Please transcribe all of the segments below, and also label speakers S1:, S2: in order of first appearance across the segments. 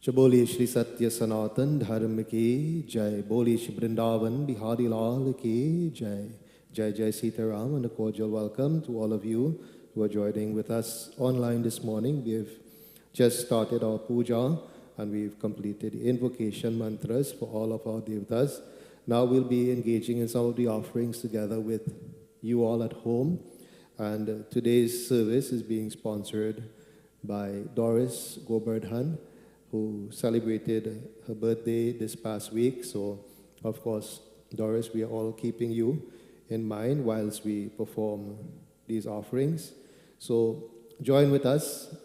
S1: बोलिए श्री सत्य सनातन धर्म की जय। बोलिए श्री वृंदावन बिहारी लाल की जय। Jai Jai Sita Ram, and a cordial welcome to all of you who are joining with us online this morning. We have just started our puja and we've completed the invocation mantras for all of our devtas. Now we'll be engaging in some of the offerings together with you all at home. And today's service is being sponsored by Doris Gobardhan, who celebrated her birthday this past week. So, of course, Doris, we are all keeping you in mind whilst we perform these offerings. So join with us.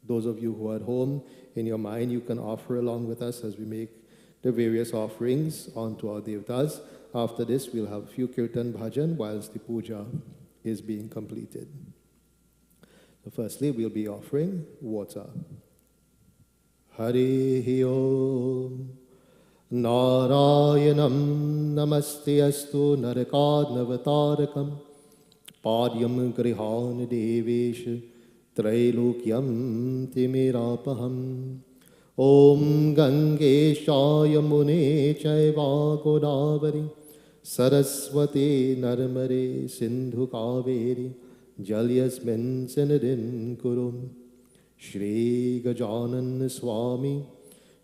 S1: Those of you who are at home, in your mind, you can offer along with us as we make the various offerings onto our devtas. After this, we'll have a few kirtan bhajan whilst the puja is being completed. So firstly, we'll be offering water. Harihi Om. Narayanam namaste astu narakadnavatarakam Padyam grihan devesh Trailokyam timirapaham Om Gangeshaya mune chaiva godavari Saraswati narmare sindhu kaveri Jalyasmin sinadin kurum Shri Gajanan Swami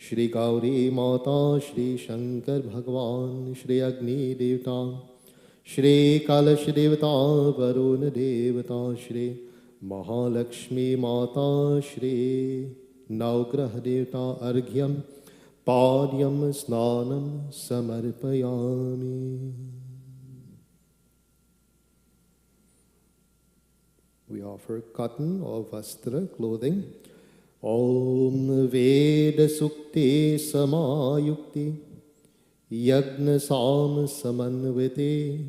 S1: Shri Gauri Mata, Shri Shankar Bhagwan, Shri Agni Devta, Shri Kalash Devta, Varun Devta, Shri Mahalakshmi Mata, Shri Naugrah Devta, Arghyam, Padyam Snanam Samarpayami. We offer cotton or vastra, clothing. Om Veda Sukti Samayukti Yagna Sam Samanvite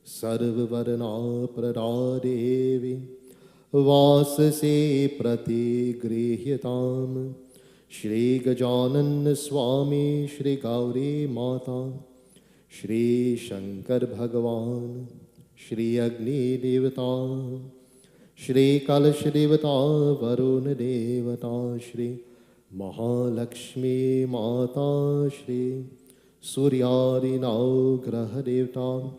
S1: Sarvavarna Pradadevi Vasase Prati Grihyatam Shri Gajanan Swami Shri Gauri Mata Shri Shankar Bhagavan Shri Agni Devata Shri Kalash Devata Varun Devata Shri Mahalakshmi Mata Shri Suryari Naugraha Devata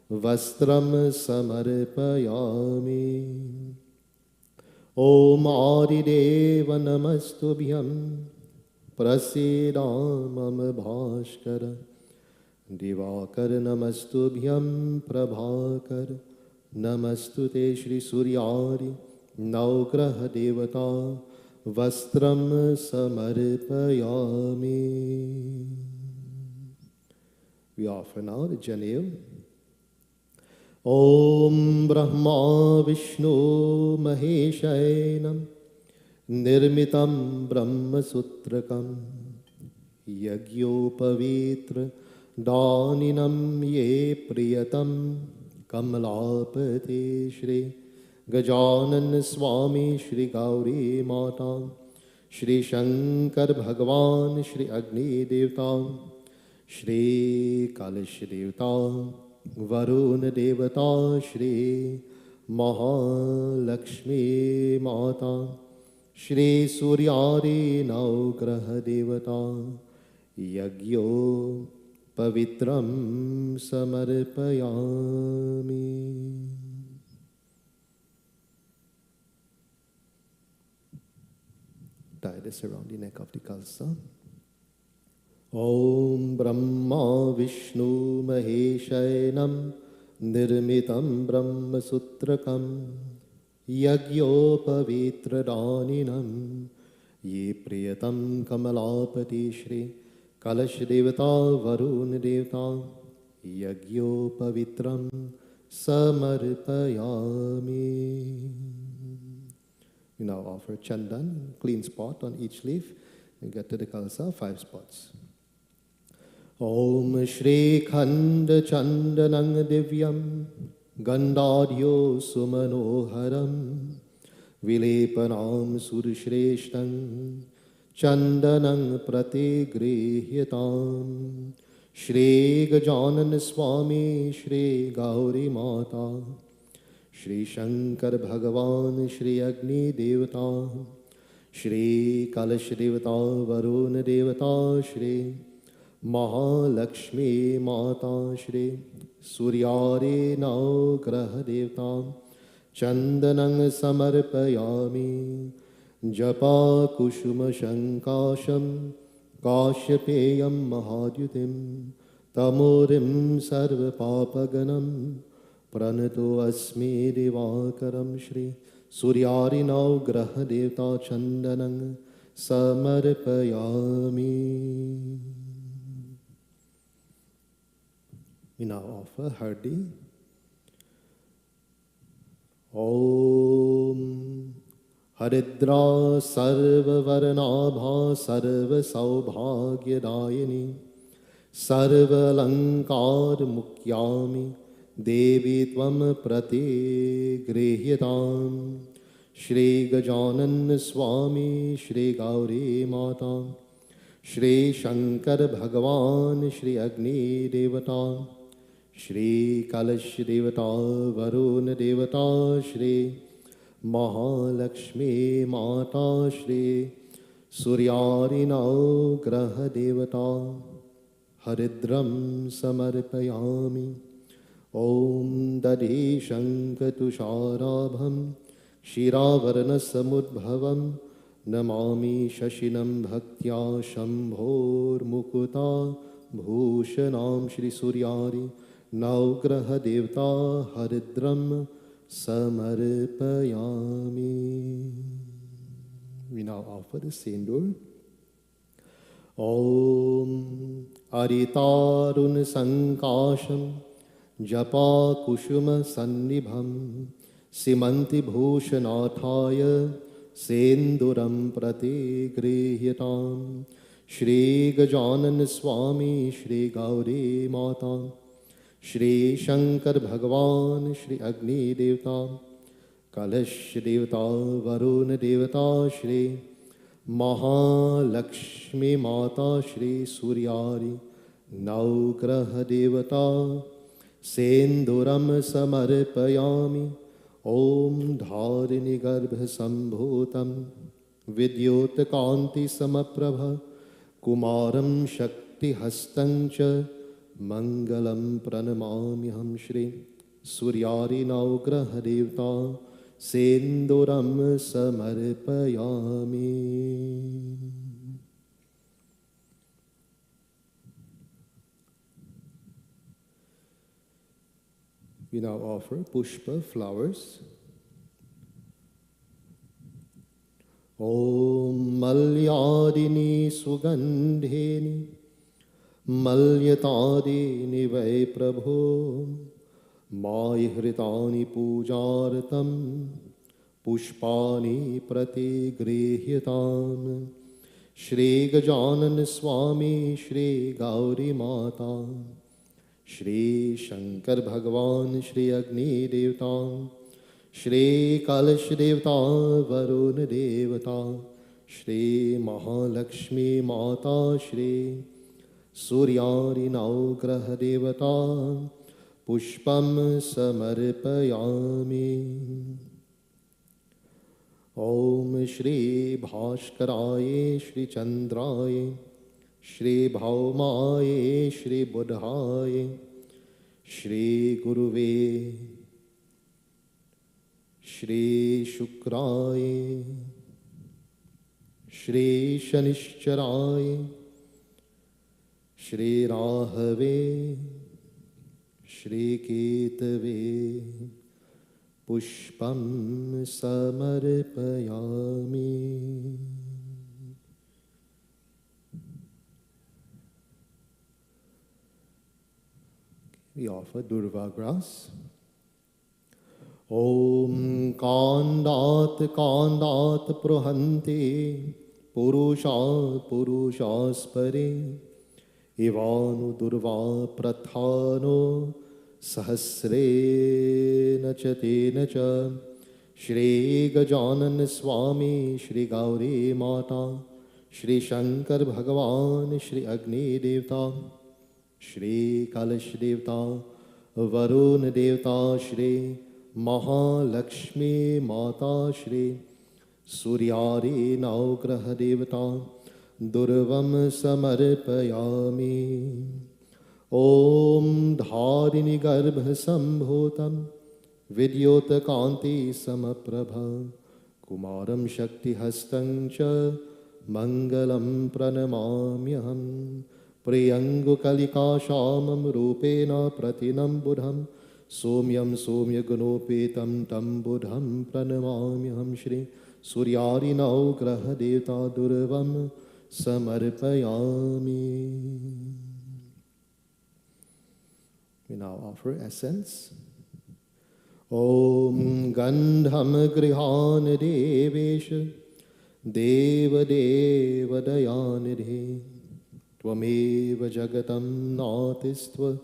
S1: Vastram Samarpayami Om Adi Deva Namastubhyam Prasidamam Bhashkara Divakar Namastubhyam Prabhakar Namastute Shri Suryari Naugraha Devata Vastram Samarpayami. We offer now the Janev. Om Brahma Vishnu Maheshainam Nirmitam Brahma Sutrakam Yagyopavitra Daninam Ye Priyatam Kamalapati Shri Gajanan Swami Shri Gauri Mata Shri Shankar Bhagavan Shri Agni Devta Shri Kalash Devta Varun Devata Shri Mahalakshmi Mata Shri Suryari Naugraha Devata Yagyo Pavitram Samarpayami. Tie this around the neck of the Kalsa. Om Brahma Vishnu Maheshainam Nirmitam Brahma Sutrakam Yagyopavitra Daninam Ye Priyatam Kamalapati Shri Kalash Devata Varun Devata Yagyo Pavitram Samarpayami. We now offer Chandan, clean spot on each leaf, and get to the Kalsa, 5 spots. Om Shri Khanda Chandanang Divyam Gandadyo Sumanoharam Vilepanam Surshreshtang Chandanang Pratigrihyatam Shri Gajanan Swami Shri Gauri Mata Shri Shankar Bhagavan Shri Agni Devata Shri कलश देवता वरुण देवता श्री महालक्ष्मी माता श्री सूर्यारे नवग्रह देवता चंदनं समर्पयामि जपा कुसुम शंकाशं काश्यपेयं महाद्युतिं तमोरिं सर्वपापगणं प्रणतो अस्मि दिवाकरं श्री सूर्यारि नवग्रह देवता चंदनं समर्पयामि. We now offer Hardi. Om Haridra Sarvavarnabha Sarvasaubhagyadayini Sarvalankar Mukyami Devi Tvam Prati Grihyatam Shri Gajanan Swami Shri Gauri Mata Shri Shankar Bhagavan Shri Agni Devata Shri कलश देवता वरुण देवता श्री महालक्ष्मी माता श्री सूर्यारि नवग्रह देवता हरिद्रं समर्पयामि. ओम दधि शंखतुषाराभं क्षीरावरणसमुद्भवं नमामि शशिनं भक्त्या शम्भोर्मुकुता भूषणां श्री सूर्यारि नवग्रह देवता हरिद्रम समर्पयामि. We now offer the sindur. Om Aritarun Sankasham Japa Kushuma Sannibham Simanti Bhushanathaya Senduram Prati Grihyatam Shri Gajanan Swami Shri Gauri Mata Shri Shankar भगवान श्री अग्नि देवता कलश देवता वरुण देवता श्री महालक्ष्मी माता श्री सूर्यारि नवग्रह देवता सेन्दूरं समर्पयामि. ओम धारिणी गर्भ संभूतं विद्योतकांति समप्रभ कुमारं शक्तिहस्तं च मंगलम प्रणमाम्यहं श्री सूर्यारि नवग्रह देवता सेन्दूरं समर्पयामि. We now offer pushpa flowers. Om Malyadini Sugandheni मल्यतादीनि वै प्रभो मायि हृतानि पूजार्थं पुष्पाणि प्रतिगृह्यताम्. श्री गजानन स्वामी श्री गौरी माता श्री शंकर भगवान श्री अग्नि देवता श्री कलश देवता वरुण देवता श्री महालक्ष्मी माता श्री सूर्यारि नवग्रह देवता पुष्पं समर्पयामि. ओम श्री भास्कराय श्री चंद्राय श्री भौमाय श्री बुधाय श्री गुरुवे श्री शुक्राय श्री शनिश्चराय श्री राहवे श्री केतवे पुष्पं समर्पयामि. We offer Durva grass. Om Kandat Kandat Prohanti Purusha Purushaspare Ivanu Durva Prathano Sahasrena Chatena Cha Shri Gajanan Swami Shri Gauri Mata Shri Shankar Bhagavan Shri Agni Devta Shri Kalash Devta Varun Devta Shri Mahalakshmi Mata Shri सूर्यारि नवग्रहदेवता दुर्वं समर्पयामि। ॐ धारिणीगर्भसम्भूतं विद्योतकान्तिसमप्रभ कुमारं शक्तिहस्तं च मङ्गलं प्रणमाम्यहं। प्रियङ्गुकलिकाश्यामं रूपेण प्रतिनं बुधं सौम्यं सौम्यगुणोपेतं तं बुधं प्रणमाम्यहं। श्री सूर्यारिनवग्रहदेवता दुर्वं समर्पयामि। We now offer essence. Om Gandham Grihan Devesh Deva Dayanidhi Tvameva Jagatam Natistva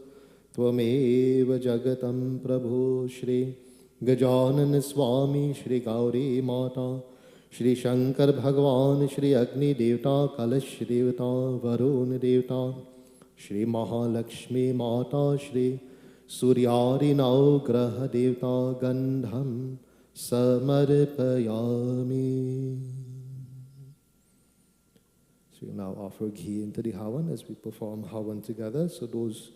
S1: Tvameva Jagatam Prabhu Shri Gajanan Swami Shri Gauri Mata Shri Shankar Bhagwan Shri Agni Devta Kalash Devta Varun Devta Shri Mahalakshmi Mata Shri Suryari Navgraha Devta Gandham Samarpayami. So we'll now offer ghee into the Havan as we perform Havan together. So those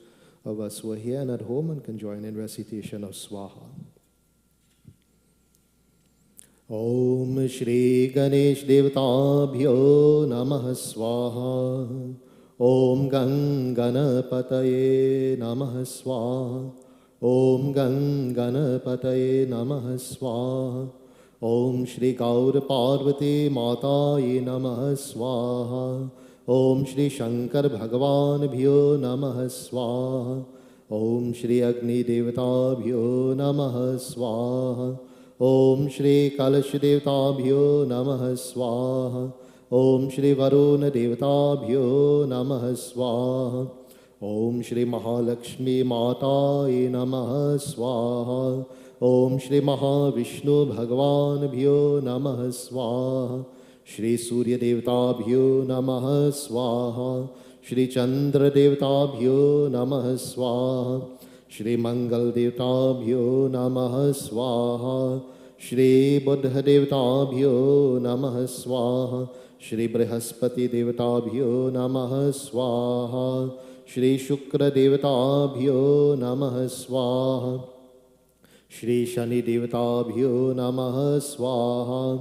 S1: of us who are here and at home and can join in recitation of Swaha. Om Shri Ganesh Devtabhyo Namah Swaha. Om Ganganapataye Namah Swaha. Om Ganganapataye Namah Swaha. Om Shri Gaur Parvati Mataye Namah Swaha. Om Shri Shankar Bhagwan Bhyo Namah Swaha. Om Shri Agni Devtabhyo Namah Swaha. Om Shri Kalash Devtabhyo Namah Swaha. Om Shri Varuna Devtabhyo Namah Swaha. Om Shri Mahalakshmi Mataye Namah Swaha. Om Shri Mahavishnu Bhagwan Bhyo Namah Swaha. Shri Surya Devtabhyo Namah Swaha. Shri Chandra Devtabhyo Namah Swaha. Shri Mangal Devtabhyo Namah Swaha. Shri Buddha Devtabhyo Namah Swaha. Shri Brihaspati Devtabhyo Namah Swaha. Shri Shukra Devtabhyo Namah Swaha. Shri Shani Devtabhyo Namah Swaha.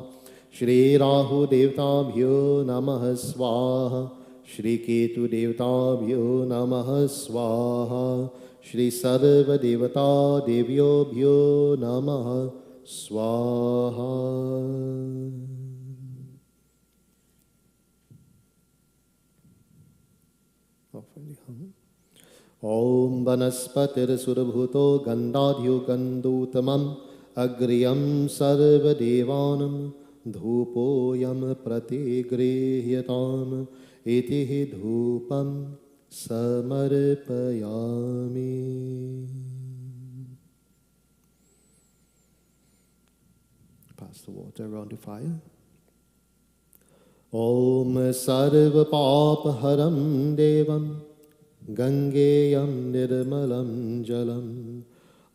S1: Shri Rahu Devtabhyo Namah Swaha. Shri Ketu Devtabhyo Namah Swaha. Shri Sarva Devata Devyo Bhyo Namah Swaha. Om Vanaspatir Surabhuto Gandadhyo Gandutamam Agriyam Sarva Devanam Dhupoyam Pratigrihyatam Itihi Dhupam Samarpayami. Pass the water around the fire. Om Sarva Papa Haram Devam Gangeyam Nirmalam Jalam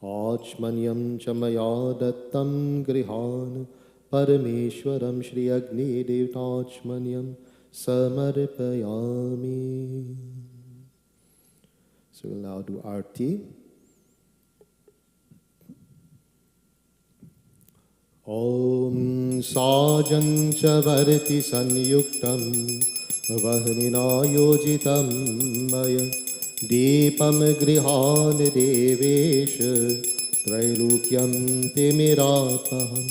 S1: Achmanyam Chamaya Dattam Grihan Parameshwaram Shri Agni Devtachmanyam Samarpayami. So we'll now do Arti. Om Sajam Chavarti Sanyuktam Vahnina Yojitam Maya Deepam Grihan Devesh Trailukyam Timirataham.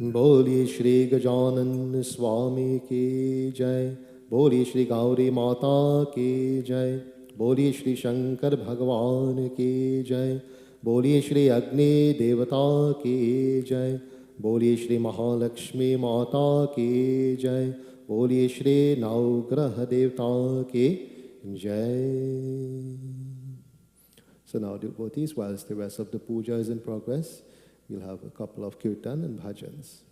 S1: बोलिए श्री गजानन स्वामी की जय। बोलिए श्री गौरी माता की जय। बोलिए श्री शंकर भगवान की जय। बोलिए श्री अग्नि देवता की जय। बोलिए श्री महालक्ष्मी माता की जय। बोलिए श्री नवग्रह देवता की जय। So now devotees, whilst the rest of the puja is in progress, we'll have a couple of kirtan and bhajans.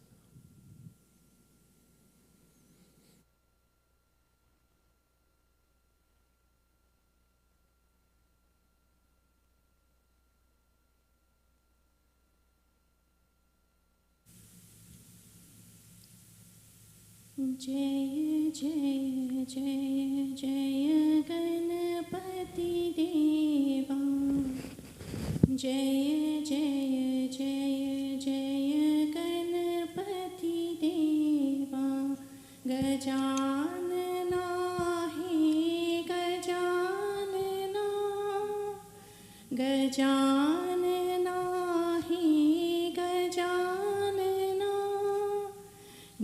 S2: जय जय जय जय गणपति देवा जय जय जय जय गणपति देवा गजानना हे गजानना गजानना हे गजानना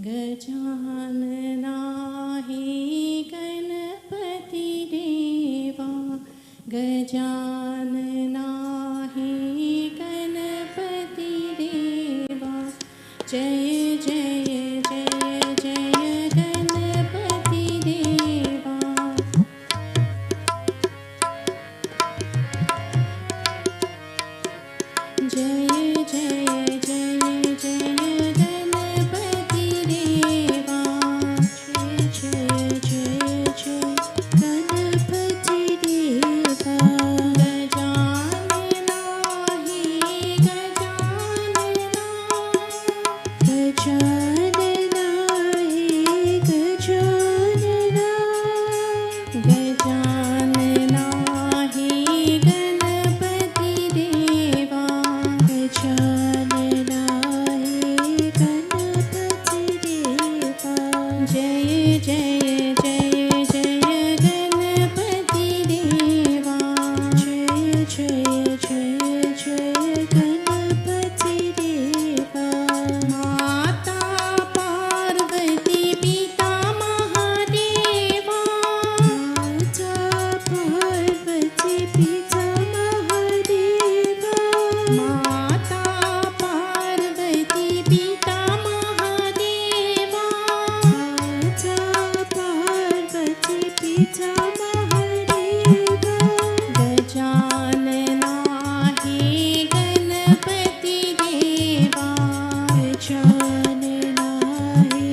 S2: गजानना हे गणपति देवा गजानना हे गणपति देवा जय जय जय जय गणपति देवा जय जय जय जय गणपति देवा जय जय जय जय गणपति देवा गजानना हे गजानना गजानना हे गजानना गजानना हे गणपति देवा गजानना हे गणपति देवा जय जय जय जय गणपति देवा जय जय जय जय गणपति देवा माता पार्वती पिता महादेवा माता पार्वती पिता महादेवा माता पार्वती पिता महादेवा माता पार्वती पिता महादेवा गजानना हे गणपति देवा गजानना हे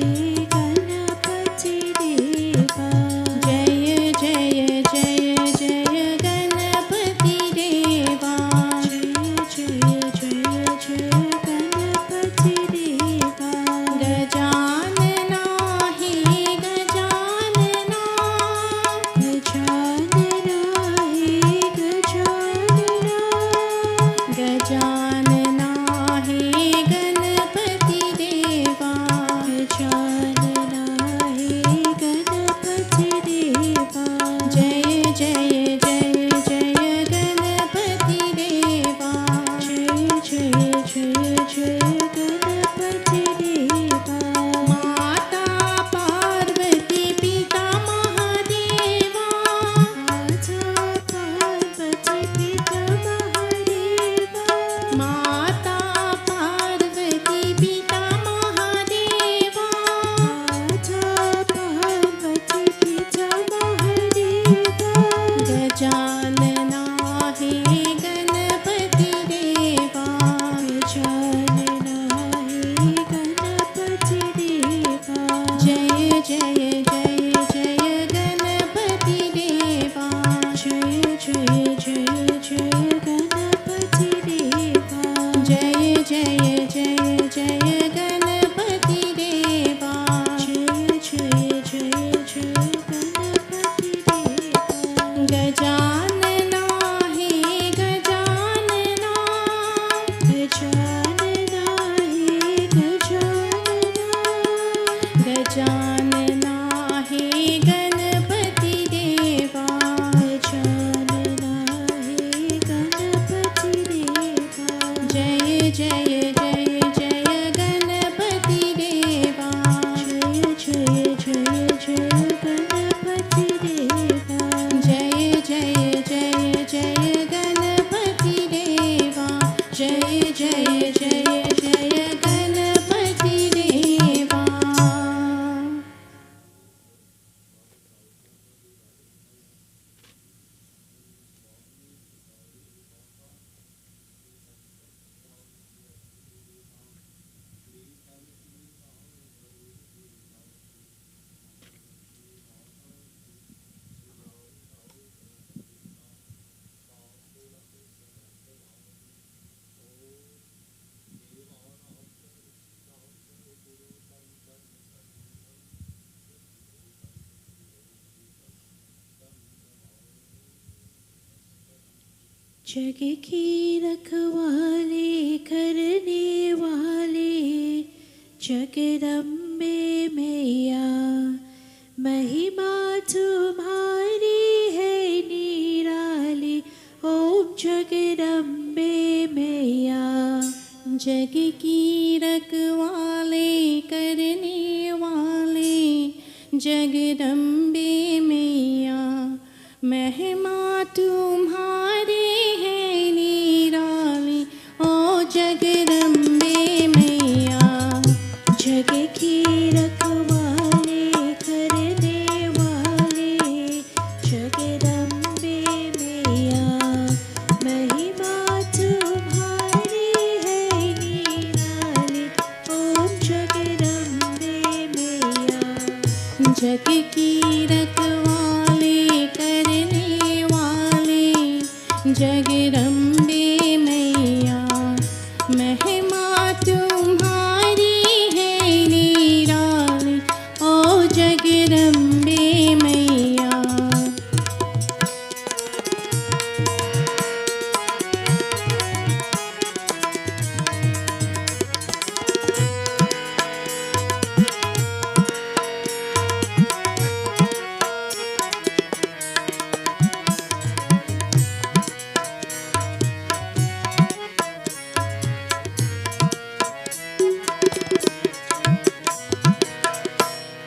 S2: गणपति देवा जय जय जय जय गणपति देवा जय जय जय जय गणपति देवा गजानना हे गजानना गजानना हे गजानना गजानना हे गणपति देवा गजानना हे गणपति देवा जय जय जय जय गणपति देवा जय जय जय जय गणपति देवा माता पार्वती पिता महादेवा माता पार्वती पिता महादेवा माता पार्वती पिता महादेवा माता पार्वती पिता महादेवा गजानना हे गणपति देवा गजानना हे गणपति देवा जय जय जय जय गणपति देवा जय जय जय जय गणपति देवा जय जय जय जय गणपति देवा जय जय जय जय गणपति देवा गजानना हे गजानना गजानना हे गजानना गजानना हे गणपति देवा गजानना हे गणपति देवा जय जय जय जय गणपति देवा जय जय जय जय गणपति देवा जय जय जय जय गणपति देवा जय जय जय जय गणपति देवा जग की रखवाले करने वाले जगदम्बे मैया, महिमा तुम्हारी है निराली। ओम जगदम्बे मैया। जग की रखवाले करने वाले जगदम्बे मैया, महिमा तुम्हारी है निराली। ओ जगदम्बे मैया। जग की रखवाले करने वाले जगदम्बे मैया, महिमा तुम्हारी है निराली। ओम जगदम्बे मैया। जग की रखवाले करने वाले जगदम्बे मैया, महिमा तुम्हारी है निराली। ओ जगदम्बे मैया।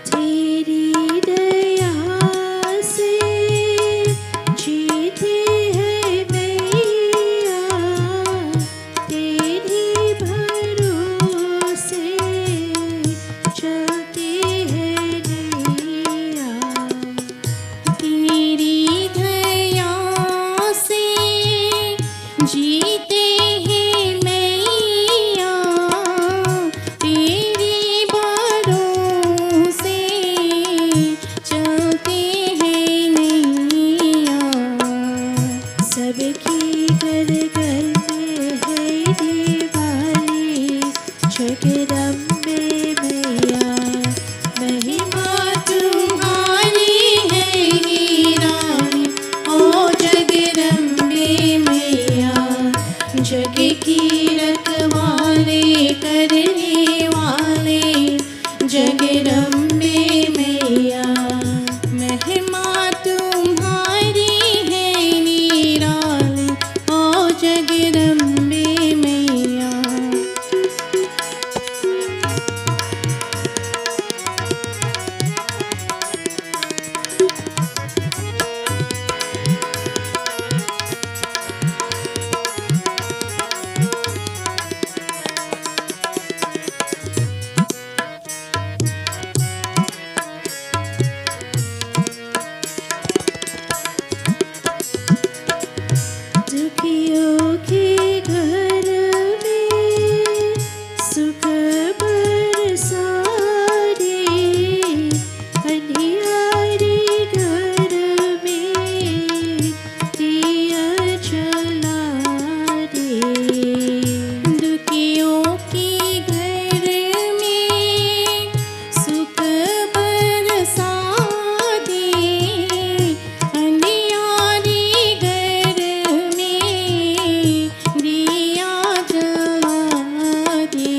S2: तेरी दया से जीते हैं मैया, तेरी भरोसे चलते हैं नैया। तेरी दया से जीते हैं मैया, तेरी भरोसे चलते हैं नैया। सबकी घर घर में है दिवाली जगदम्बे मैया, महिमा तुम्हारी है निराली। ओ जगदम्बे मैया। जग की रखवाले करने वाले जगदम्बे मैया, महिमा तुम्हारी है निराली। ओ जगदम्बे मैया। दुखियों के घर में सुख बरसा दे, अंधियारे घर में दिया जला दे। दुखियों के घर में सुख बरसा दे, अंधियारे घर में दिया जला दे।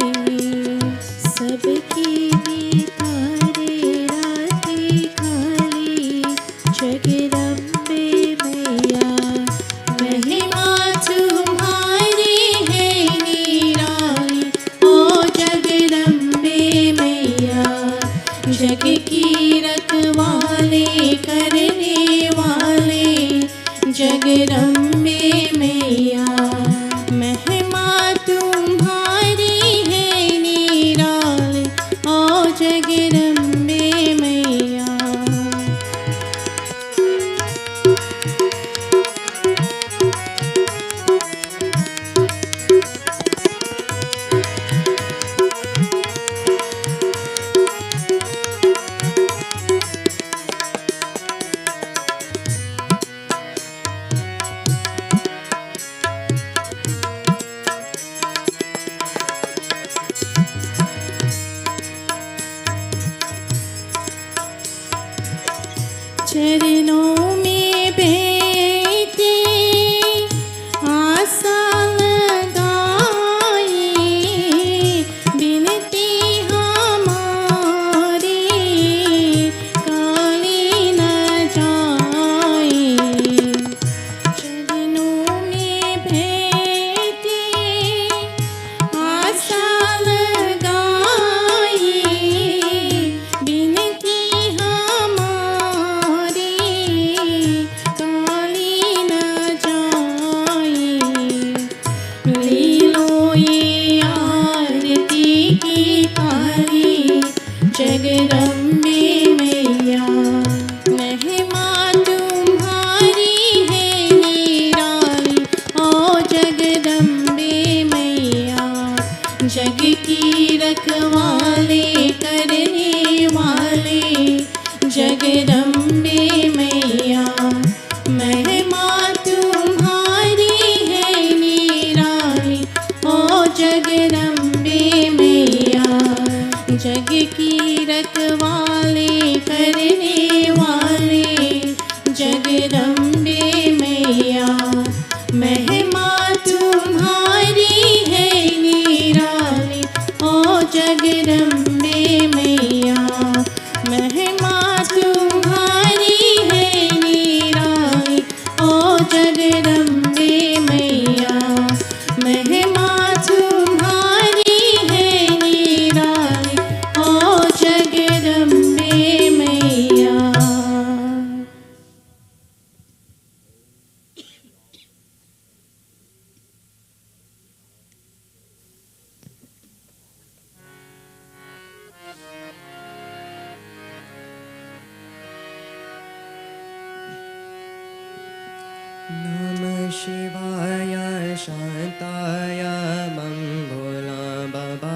S2: सबकी निकारे रातें खाली जगदम्बे मैया, महिमा तुम्हारी है निराली। ओ जगदम्बे मैया। जग की रखवाले करने वाले जगदम्बे मैया, महिमा तुम्हारी है निराली। ओ जगदम्बे मैया। चरणों में बैठे जगदम्बे मैया महिमा तुम्हारी है निराली ओ जगदम्बे मैया जग की रखवाले करने वाले जगदम्बे मैया महिमा तुम्हारी है निराली ओ जगदम्बे मैया महिमा तुम्हारी है निराली ओ जगदम्बे मैया महिमा तुम्हारी है निराली ओ जगदम्बे मैया।
S3: नमः शिवाय शान्ताय मं भोला बाबा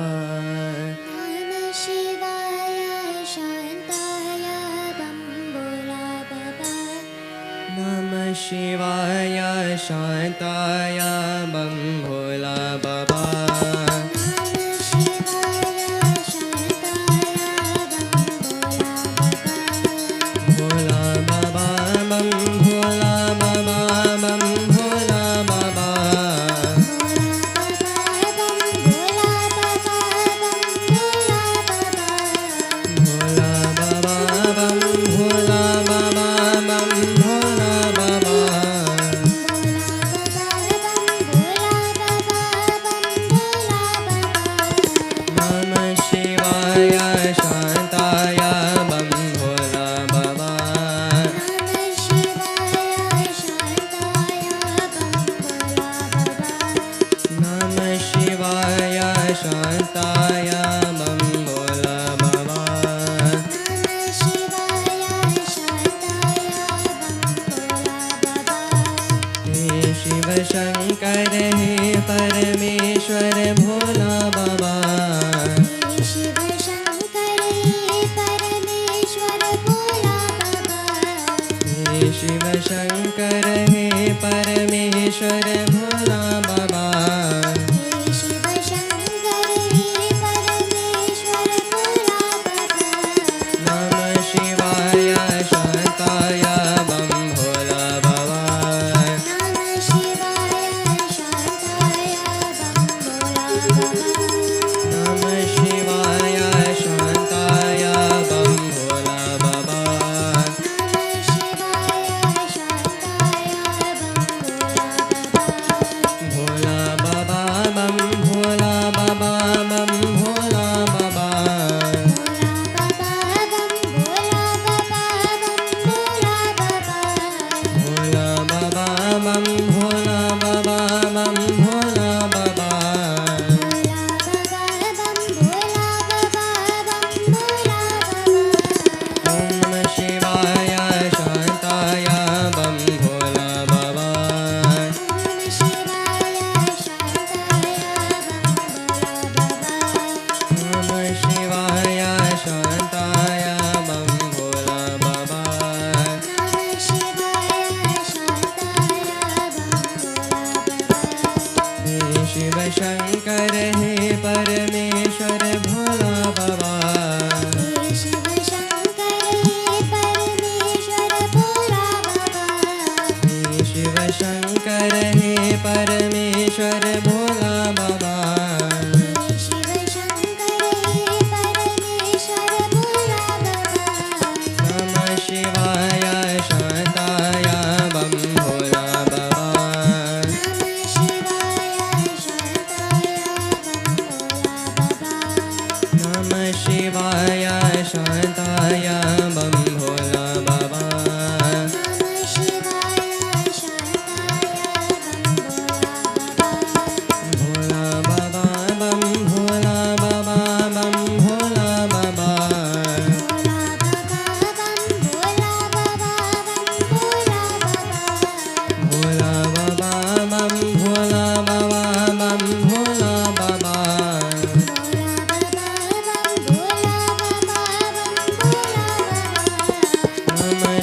S4: नमः शिवाय शान्ताय बं भोला बाबा
S3: नमः शिवाय शान्ताय मं भोला बाबा
S4: नमः शिवाय शान्ताय बं भोला बाबा
S3: भोला बाबा मं भोला बाबा मं भोला बाबा भोला बाबा मं भोला बाबा मं भोला बाबा नमः शिवाय शान्ताय मं भोला बाबा नमः शिवाय शान्ताय मं भोला बाबा हे शिव शंकर हे परमेश्वर भोला बाबा
S4: शिव शंकर परमेश्वर भोला बाबा
S3: हे शिव शंकर हे परमेश्वर भोला बाबा
S4: शिव शंकर परमेश्वर भोला बाबा
S3: नमः शिवाय शान्ताय मं भोला बाबा
S4: नमः शिवाय शान्ताय बं भोला बाबा
S3: नमः शिवाय शान्ताय मं भोला बाबा
S4: नमः शिवाय शान्ताय बं भोला बाबा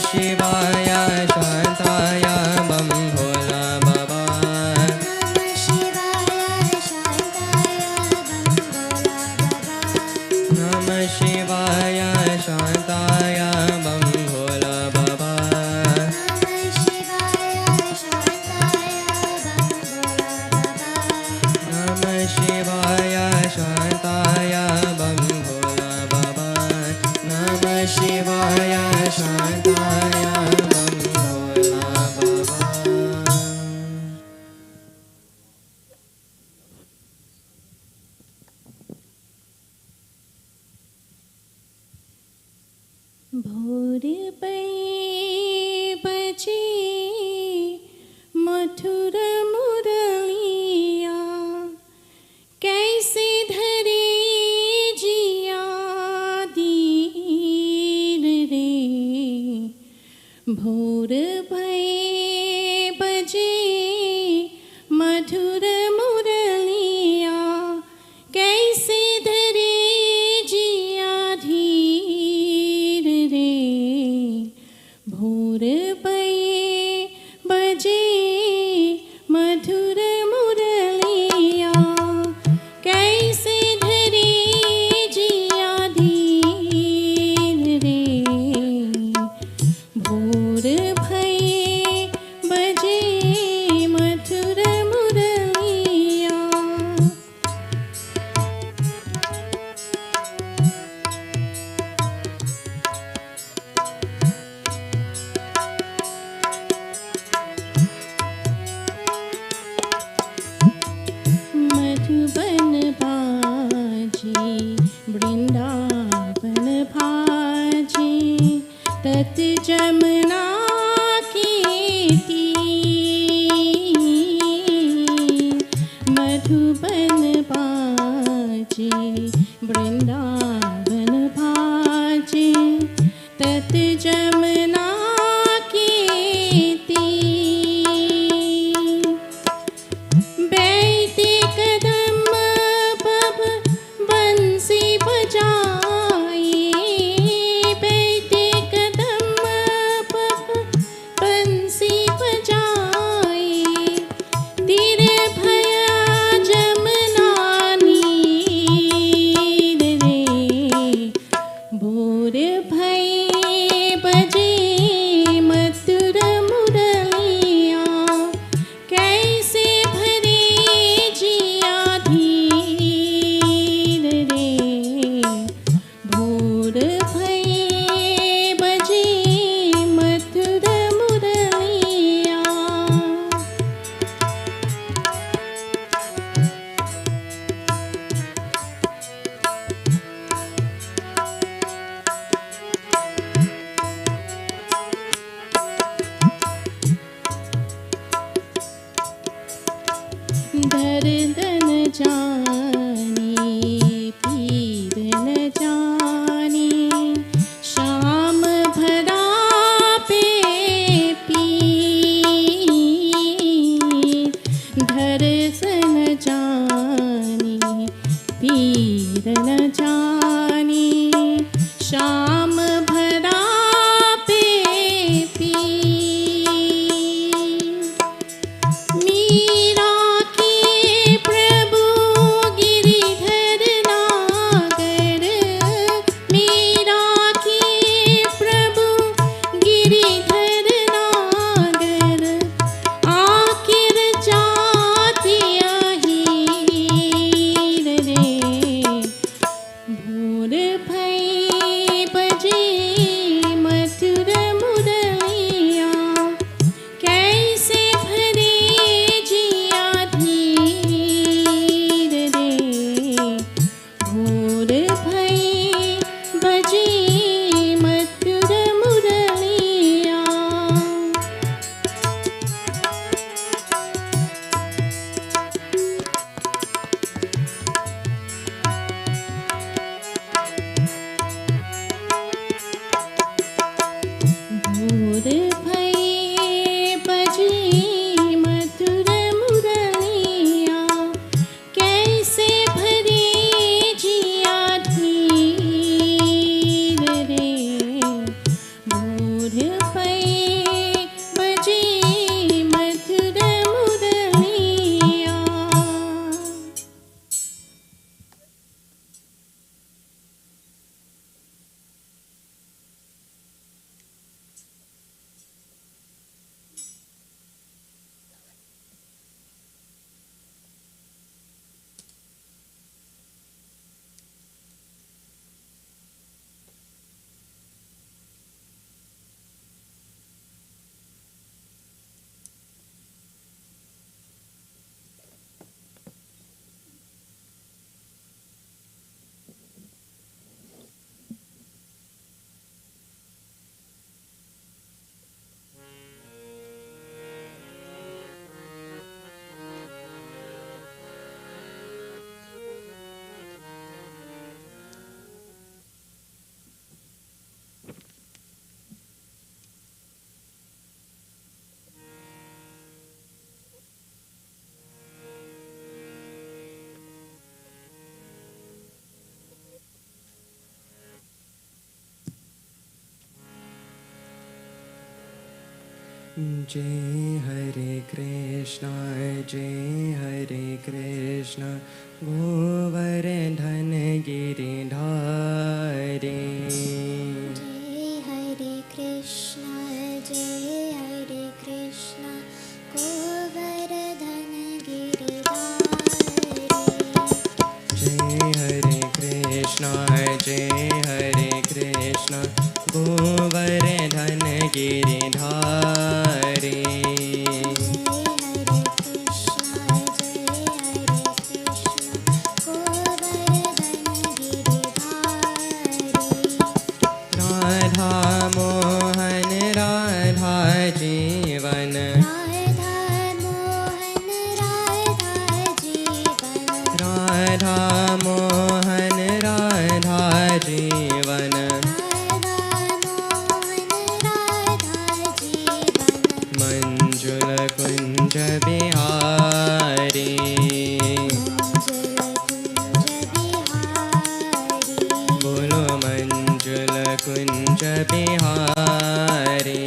S3: शिवाय शांताय बम भोला बाबा
S4: नमः शिवाय शांताय बम भोला बाबा
S3: नमः शिवाय शांताय बम भोला बाबा नमः शिवाय शांताय बम भोला बाबा
S2: भोर पे बजे मधुर मुरलिया कैसे धरे जिया दीन रे भोर भये बजे मधुर मुरलिया कैसे धरे जिया धीर रे भोर भये बजे मधुर मुरलिया कैसे धरे जिया धीर रे भोर भये बजे मधुर मुरलिया मधुबन बाजे वृंदावन भाजे तत जमुना के तीर मधुबन बाजे वृंदावन भाजे तत जमुना के तीर बैठे कदम पब बंसी बजाए बैठे कदम पब बंसी बजाए तीर भया जमुना नीर पै बजे मधुर मुरलिया।
S3: जय हरे कृष्ण गोवर्धन गिरिधारी।
S4: जय हरे कृष्ण गोवर्धन गिरिधारी।
S3: जय हरे कृष्ण गोवर्धन गिरिधारी। राधा मोहन राधा जीवन, राधा मोहन राधा जीवन। मंजुल कुंज बिहारी, बोलो मंजुल कुंज बिहारी।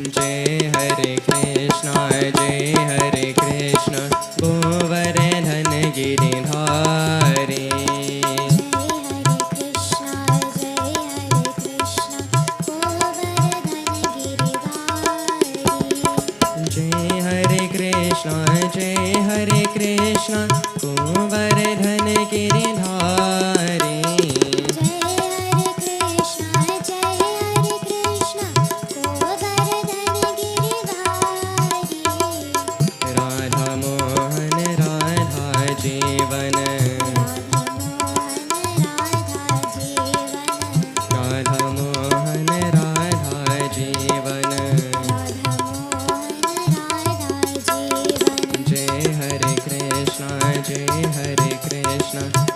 S3: जय हरे कृष्ण गोवर्धन गिरिधारी। जय हरे कृष्ण गोवर्धन गिरिधारी। राधा मोहन राधा जीवन, राधा मोहन राधा जीवन। जय हरे कृष्ण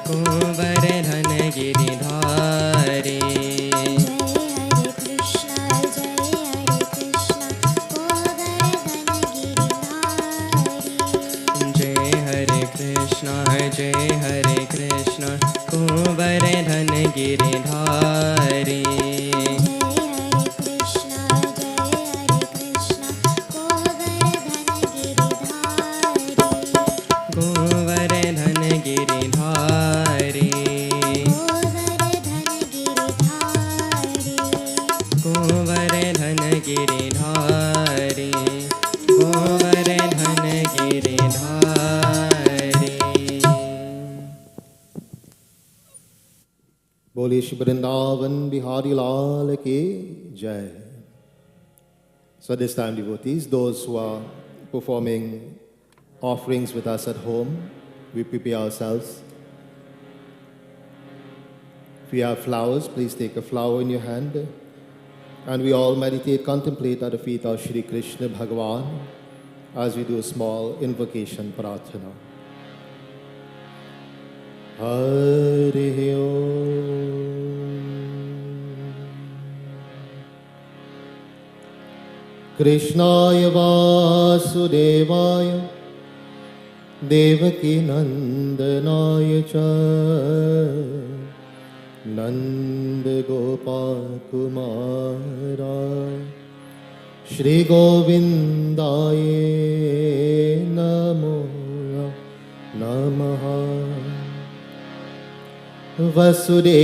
S3: गोवर्धन गिरिधारी। जय हरे कृष्ण गोवर्धन गिरिधारी। गोवर्धन गिरिधारी, गोवर्धन गिरिधारी, गोवर्धन गिरिधारी।
S1: बोले श्री वृंदावन बिहारी लाल की जय. So this time, devotees, those who are performing offerings with us at home, we prepare ourselves. If you have flowers, please take a flower in your hand. And we all meditate, contemplate at the feet of Shri Krishna Bhagavan as we do a small invocation prarthana. Hare Om. Krishnaya Vasudevaya Devaki Nandanaya Cha Nand Gopal कुमाराय Shri गोविंदाय नमो नमः। वसुदेवसुतं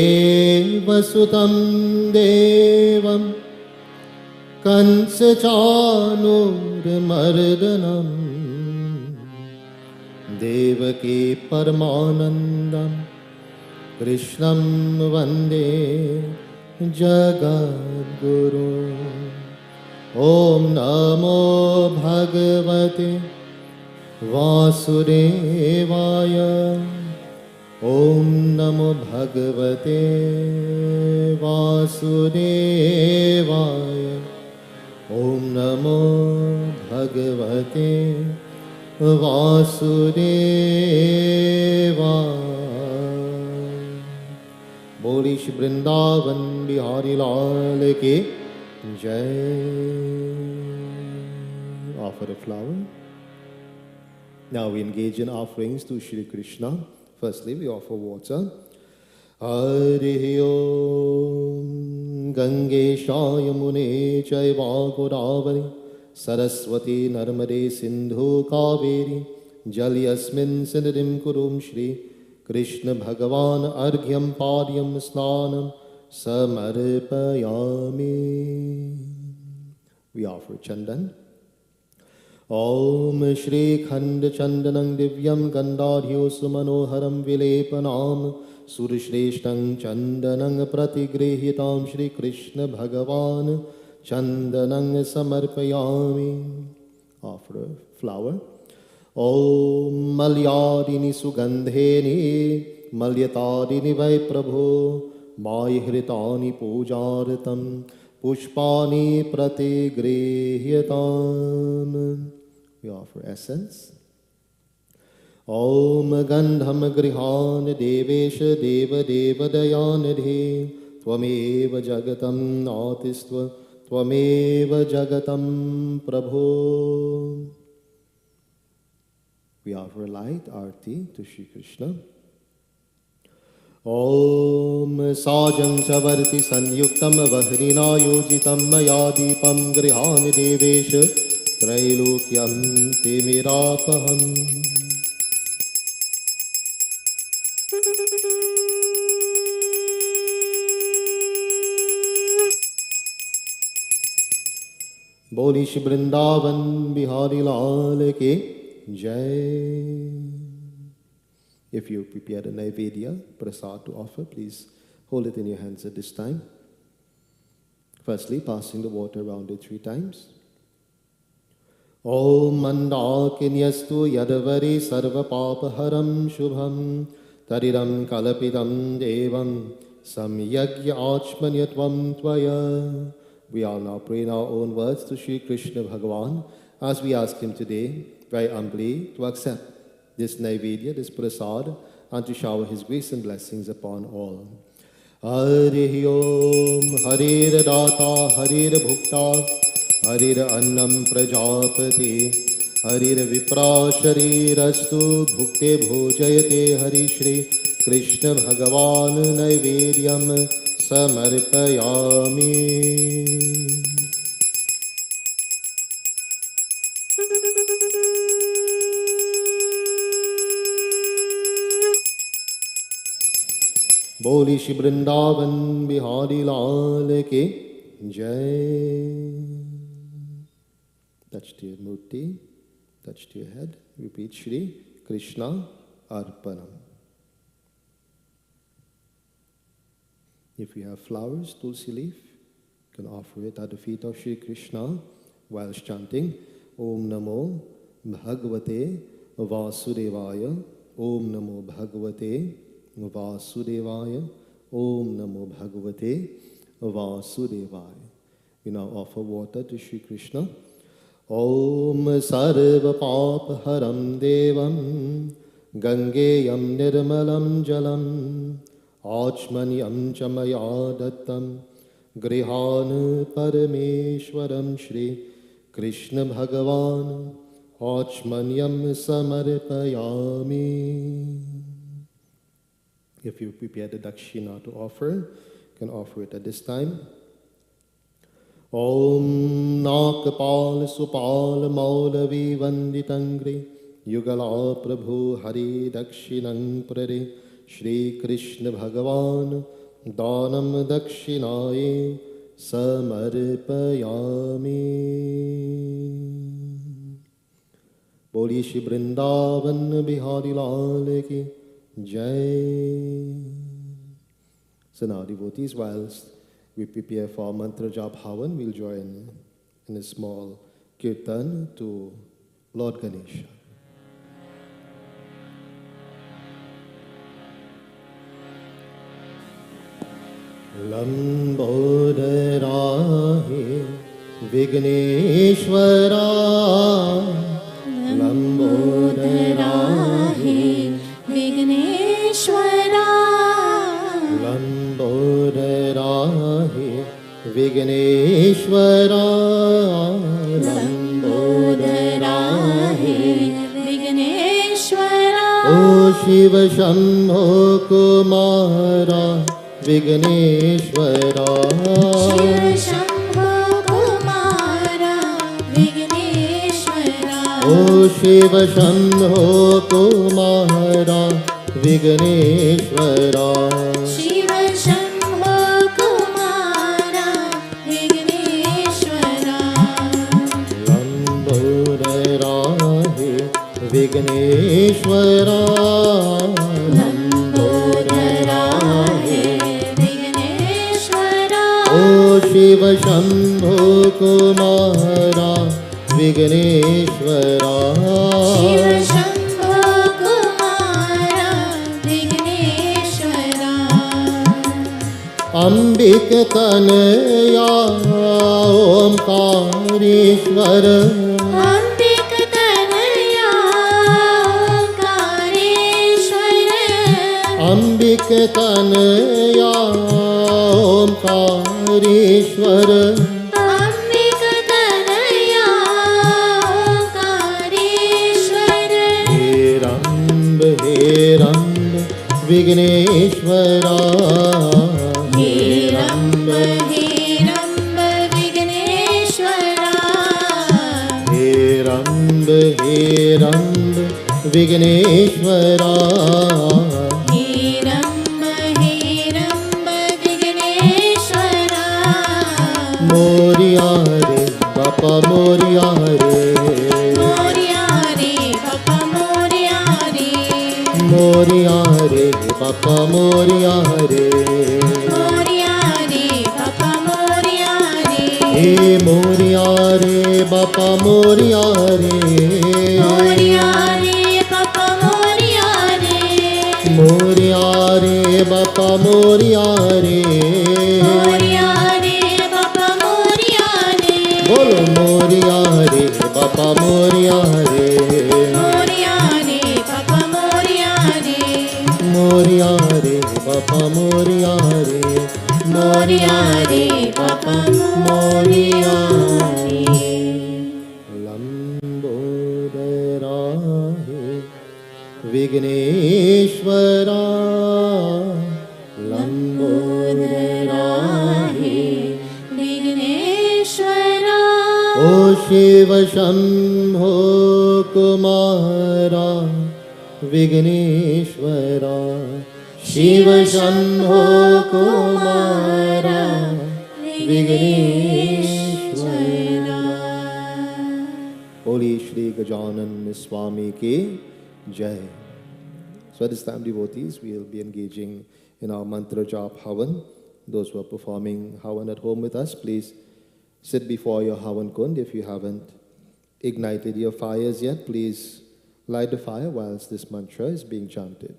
S1: देवं कंसचाणूरमर्दनं देवकी परमानन्दं कृष्णं वन्दे जगद्गुरुं। ॐ नमो भगवते वासुदेवाय। ॐ नमो भगवते वासुदेवाय। ॐ नमो भगवते वासुदेवाय। बोली श्री वृंदावन बिहारी लाल की जय। Offer a flower. Now we engage in offerings to Shri Krishna. Firstly, we offer water. Hari Om Gangesha Yamune Chaiva Godavari Saraswati Narmade Sindhu Kaveri Jali Asmin Sinidim Kurum Shri Krishna Bhagavan Arghyam Padyam Snanam Samarpayami. We offer Chandan. Om Shri Khand Chandanang Divyam Gandharyo Sumanoharam Vilepanam Surshreshtang Chandanang Pratigrehitam Shri Krishna Bhagavan Chandanang Samarpayami. Offer a flower. Om Malyadini Sugandheni Malyatadini Vai Prabhu Maihritani Pujartam Pushpani Pratigrehitam. We offer essence. Om Gandham Grihan Devesha Deva Deva Dayanidhi Tvameva Jagatam Natistva Tvameva Jagatam Prabhu. We offer light, arti to Shri Krishna. Om Sajam Chavarti Sanyuktam Vahrina Yojitam Maya Deepam Grihani Devesha Trailokyam Temirapaham. Boli Shri Vrindavan Bihari Lal Ki Jai. If you prepared a Naivedya, prasad to offer, please hold it in your hands at this time. Firstly, passing the water around it 3 times. Om Mandakinyastu Yadavari Sarva Papaharam Shubham Tariram Kalapidam Devam Samyagya Achmanyatvam Tvaya. We all now pray in our own words to Shri Krishna Bhagavan as we ask him today, very humbly, to accept this Naivedya, this prasad, and to shower his grace and blessings upon all. Hari Om, Harir Data, Harir Bhukta, Harir Annam Prajapati, Harir Vipra Sharirastu, Bhukte Bhojayate Hari Shri Krishna Bhagavan Naivedyam Samarpayami. Boli Shri Vrindavan Bihari Lal Ki Jai. Touch to your murti, touch to your head. Repeat Shri Krishna Arpanam. If you have flowers, tulsi leaf, you can offer it at the feet of Shri Krishna whilst chanting Om Namo Bhagavate Vasudevaya. Om Namo Bhagavate Vasudevaya. Om Namo Bhagavate Vasudevaya. We now offer water to Shri Krishna. Om Sarva Papa Haram Devam Gangeyam Nirmalam Jalam Achmanyam Chamaya Dattam Grihan Parameshwaram Shri Krishna Bhagavan Achmanyam Samarpayami. If you prepare the dakshina to offer, you can offer it at this time. Om Nakpal Supal Maulavi Vanditangri Yugala Prabhu Hari Dakshinang Prare Shri Krishna Bhagavan Danam Dakshinaye Samarpayami. Boli Shri Vrindavan Bihari Lal ki Jai. So now, devotees, whilst we prepare for mantra jap havan, we'll join in a small kirtan to Lord Ganesha. Lambodarahe Vigneshwara Lambodarahe
S2: Vigneshwara
S1: Lambodarahe Vigneshwara
S2: Lambodarahe Vigneshwara
S1: O Shiva Shambho Kumara Vigneshwara
S2: Shiva Shambho Kumara Vigneshwara
S1: O Shiva Shambho Kumara Vigneshwara
S2: Shiva Shambho Kumara Vigneshwara
S1: Lambodarahe Vigneshwara
S2: Lambodarahe Vigneshwara
S1: O Shiva Shambho Kumara Vigneshwara
S2: Shiva Shambho Kumara Vigneshwara
S1: Ambik Tanaya Omkareshwar
S2: Ambik Tanaya Omkareshwara
S1: Ambik Tanaya Omkareshwar
S2: Ambik Tanaya Omkareshwara
S1: He Ramb Vigneshwara
S2: He Ramb Vigneshwara
S1: He Ramb Vigneshwara
S2: He Ramb Vigneshwara
S1: Moria Re Bapa Moria Re
S2: Moria Re Bappa Moria Re
S1: Moria Re Bapa Moria Re
S2: Moria Re Bappa Moria Re
S1: He Moria Re Bapa Moria Re
S2: Moria Re Bappa Moria Re
S1: Moria Re Bapa Moria Re
S2: Moria Re Bappa Moria Re
S1: Bolo Moria Re Bapa Moria Re
S2: Moria Re Bappa Moria Re
S1: Moria Re Bapa Moria Re
S2: Moria Re Bappa Moria Re
S1: Lambodarahe Vigneshwara Lambodarahe
S2: Vigneshwara
S1: O Shiva Shambho Kumara Vigneshwara Shiva Shambho Kumara Vigneshwara Holy Shri Gajanan Swami Ki Jai. So at this time, devotees, we will be engaging in our mantra jap havan. Those who are performing havan at home with us, please sit before your havan kund. If you haven't ignited your fires yet, please light the fire whilst this mantra is being chanted.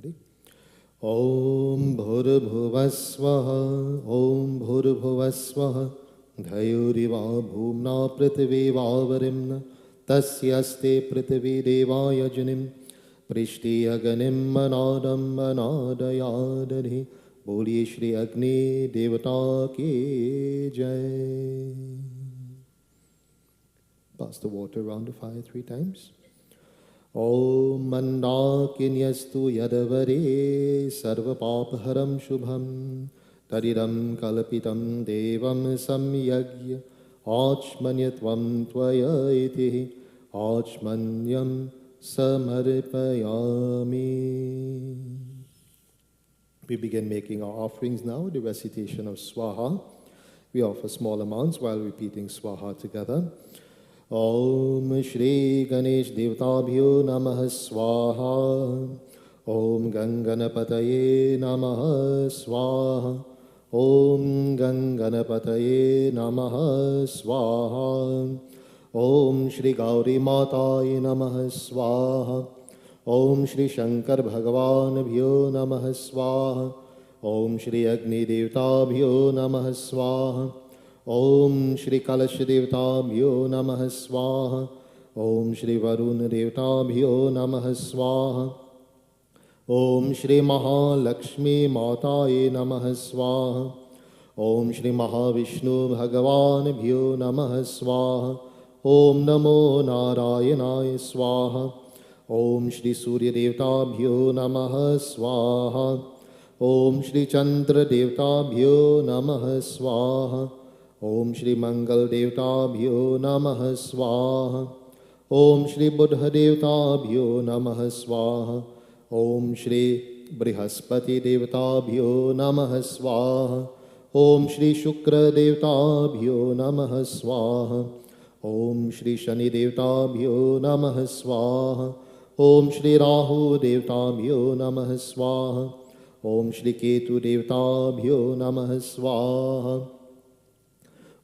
S1: Ready? Om Bhurabhuvasvah, Om Bhurabhuvasvah, Dhayuriva Bhumna Prithvivarimna, Tasyaste Prithvidevaya Janim, Prishtiyaganim Manadam Manadayadari, Boli Shri Agni Devata Ki Jai. Pass the water around the fire 3 times. Om Mandakinyastu Yadavari Sarva Papaharam Shubham Tariram Kalapitam Devam Samyagya Achmanyatvam Tvaya Iti Achmanyam Samarpayami. We begin making our offerings now, the recitation of Swaha. We offer small amounts while repeating Swaha together. Om Shri Ganesh Devtabhyo Namaha Swaha. Om Ganganapataye Namaha Swaha. Om Ganganapataye Namaha Swaha. Om Shri Gauri Mataye Namaha Swaha. Om Shri Shankar Bhagavan Bhyo Namaha Swaha. Om Shri Agni Devtabhyo Namaha Swaha. Om Shri Kalash Devtabhyo Namaha Swaha. Om Shri Varun Devtabhyo Namaha Swaha. Om Shri Mahalakshmi Mataye Namaha Swaha. Om Shri Mahavishnu Bhagavan Bhyo Namaha Swaha. Om Namo Narayanaya Swaha. Om Shri Surya Devtabhyo Namaha Swaha. Om Shri Chandra Devtabhyo Namaha Swaha. Om Shri Mangal Devtabhyo Namaha Swaha. Om Shri Buddha Devtabhyo Namaha Swaha. Om Shri Brihaspati Devtabhyo Namaha Swaha. Om Shri Shukra Devtabhyo Namaha Swaha. Om Shri Shani Devtabhyo Namaha Swaha. Om Shri Rahu Devtabhyo Namaha Swaha. Om Shri Ketu Devtabhyo Namaha Swaha.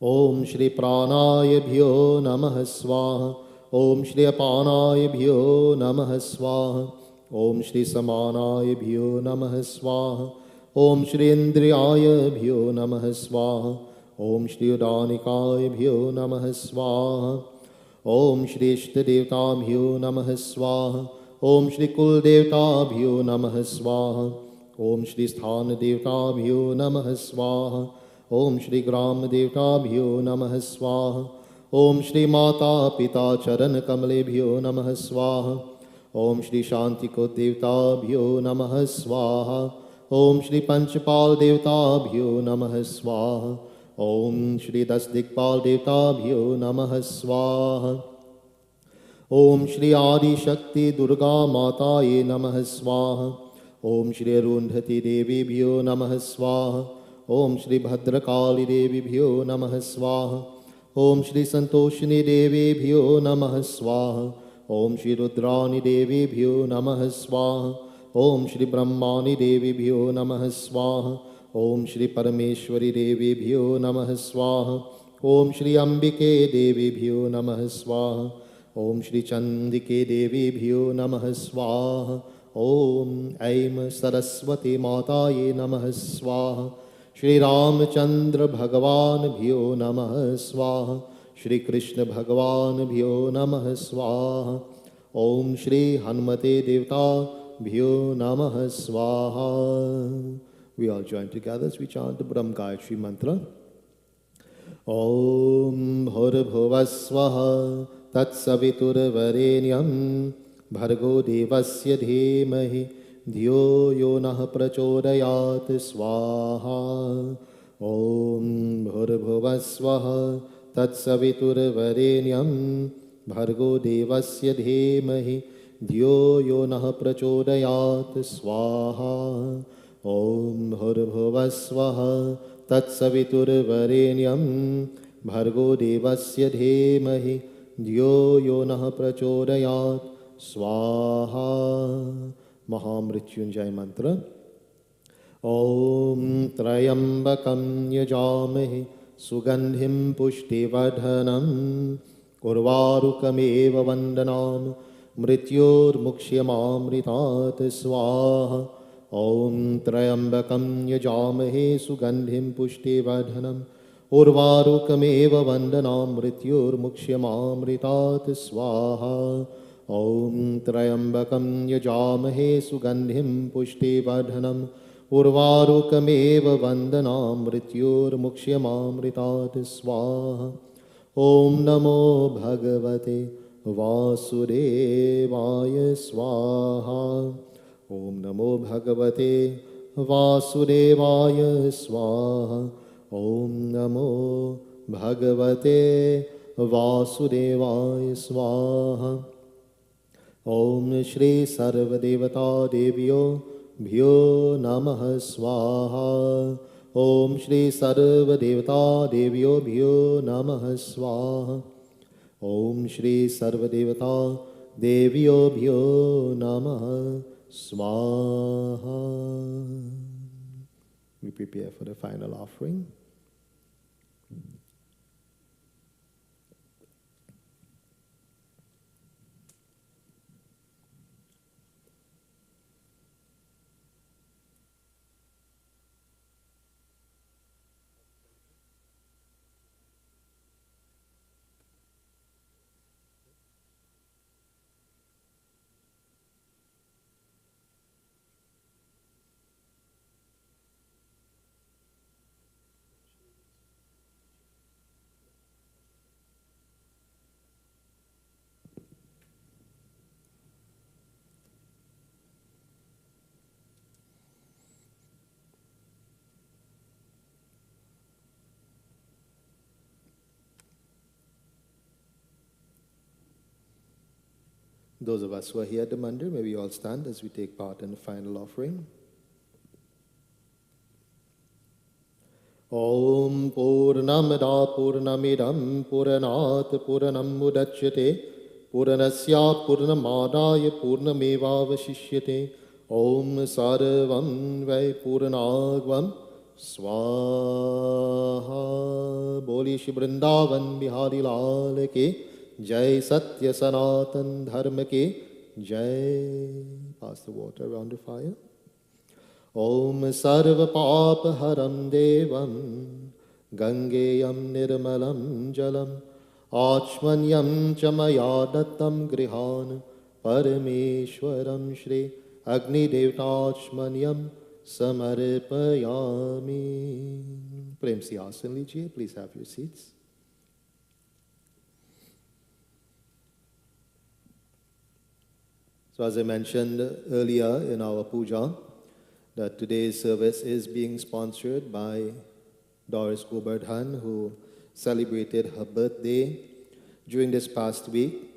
S1: Om Shri Pranayabhyo Namaha Swaha. Om Shri Apanayabhyo Namaha Swaha. Om Shri Samanayabhyo Namaha Swaha. Om Shri Indriyayabhyo Namaha Swaha. Om Shri Udanikayabhyo Namaha Swaha. Om Shri Ishtadevtabhyo Namaha Swaha. Om Shri Kuldevtabhyo Namaha Swaha. Om Shri Sthana Devtabhyo Namaha Swaha. Om Shri Gram Devtabhyo Namaha Swaha. Om Shri Mata Pita Charan Kamalebhyo Namaha Swaha. Om Shri Shantikot Devtabhyo Namaha Swaha. Om Shri Panchapal Devtabhyo Namaha Swaha. Om Shri Dasdikpal Devtabhyo Namaha Swaha. Om Shri Adi Shakti Durga Mataye Namaha Swaha. Om Shri Arundhati Devibhyo Namaha Swaha. Om Shri Bhadrakali Devibhyo Namaha Swaha. Om Shri Santoshini Devibhyo Namaha Swaha. Om Shri Rudrani Devibhyo Namaha Swaha. Om Shri Brahmani Devibhyo Namaha Swaha. Om Shri Parameshwari Devibhyo Namaha Swaha. Om Shri Ambike Devibhyo Namaha Swaha. Om Shri Chandike Devibhyo Namaha Swaha. Om Aim Saraswati Mataye Namaha Swaha. Shri Ramchandra Bhagavan Bhyo Namaha Swaha. Shri Krishna Bhagavan Bhyo Namaha Swaha. Om Shri Hanumate Devta Bhyo Namaha Swaha. We all join together as we chant the Brahm Gayatri Mantra. Om Bhurabhuvasvaha Tatsaviturvarenyam Bhargo Devasya Dhimahi Dhyo Yo Nah Prachodayat Swaha. Om Bhurabhuvasvaha Tatsaviturvarenyam Bhargo Devasya Dhimahi Dhyo Yo Nah Prachodayat Swaha. Om Bhurabhuvasvaha Tatsaviturvarenyam Bhargo Devasya Dhimahi Dhyo Yo Nah Prachodayat Swaha. Mahamrityunjay Mantra. Om Trayambakam Yajamahe Sugandhim Pushtivardhanam Urvarukam Eva Vandanam मृत्योर्मुक्ष्यमामृतात् स्वाहा ॐ त्र्यम्बकं यजामहे सुगन्धिं पुष्टिवर्धनम् उर्वारुकमेव वन्दनां मृत्योर्मुक्ष्यमामृतात् स्वाहा ॐ त्र्यम्बकं यजामहे सुगन्धिं पुष्टिवर्धनम् उर्वारुकमेव वन्दनां मृत्योर्मुक्ष्यमामृतात् स्वाहा ॐ नमो भगवते वासुदेवाय स्वाहा ॐ नमो भगवते वासुदेवाय स्वाहा ॐ नमो भगवते वासुदेवाय स्वाहा ॐ श्री सर्वदेवता देव्यो भ्यो नमः स्वाहा ॐ श्री सर्वदेवता देव्यो भ्यो नमः स्वाहा ॐ श्री सर्वदेवता देव्यो भ्यो नमः स्वाहा. We prepare for the final offering. Those of us who are here at the mandir, may we all stand as we take part in the final offering. Om Purnamada Purnamidam Puranat Puranam Mudachyate Puranasya Purnamadaya Purnameva Vashishyate Om Sarvam Vai Puranagvam Swaha. Boli Shri Vrindavan Bihari Lal Ki Jai. Satya Sanatan Dharma Ki Jai. Pass the water around the fire. Om Sarva Papa Haram Devam Gangeyam Nirmalam Jalam Achmanyam Chamaya Dattam Grihan Parameshwaram Shri Agni Devtachmanyam Samarpayami. Prem Siyasan lijiye, please have your seats. So as I mentioned earlier in our puja, that today's service is being sponsored by Doris Gobardhan, who celebrated her birthday during this past week.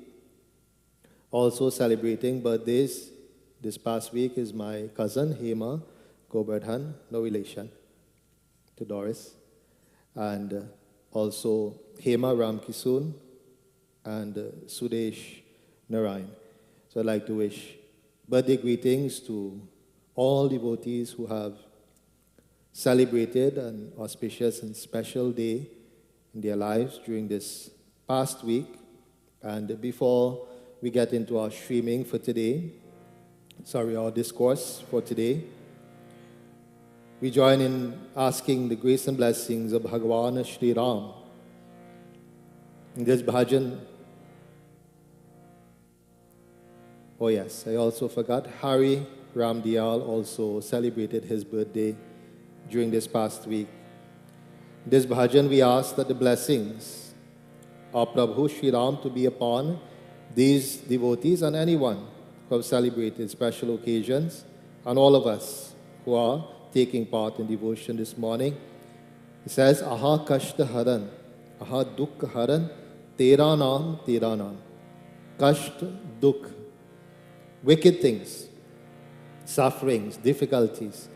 S1: Also celebrating birthdays this past week is my cousin Hema Gobardhan, no relation to Doris, and also Hema Ramkisoon and Sudesh Narayan. So I'd like to wish birthday greetings to all devotees who have celebrated an auspicious and special day in their lives during this past week. And before we get into our streaming for today, our discourse for today, we join in asking the grace and blessings of Bhagavan Shri Ram. In this bhajan, oh yes, I also forgot, Hari Ram Diyal also celebrated his birthday during this past week. This bhajan, we ask that the blessings of Prabhu Shri Ram to be upon these devotees and anyone who have celebrated special occasions, and all of us who are taking part in devotion this morning. It says, Aha Kashta Haran, Aha Dukh Haran, Tera Naam, Tera Naam. Kasht, Dukh, wicked things, sufferings, difficulties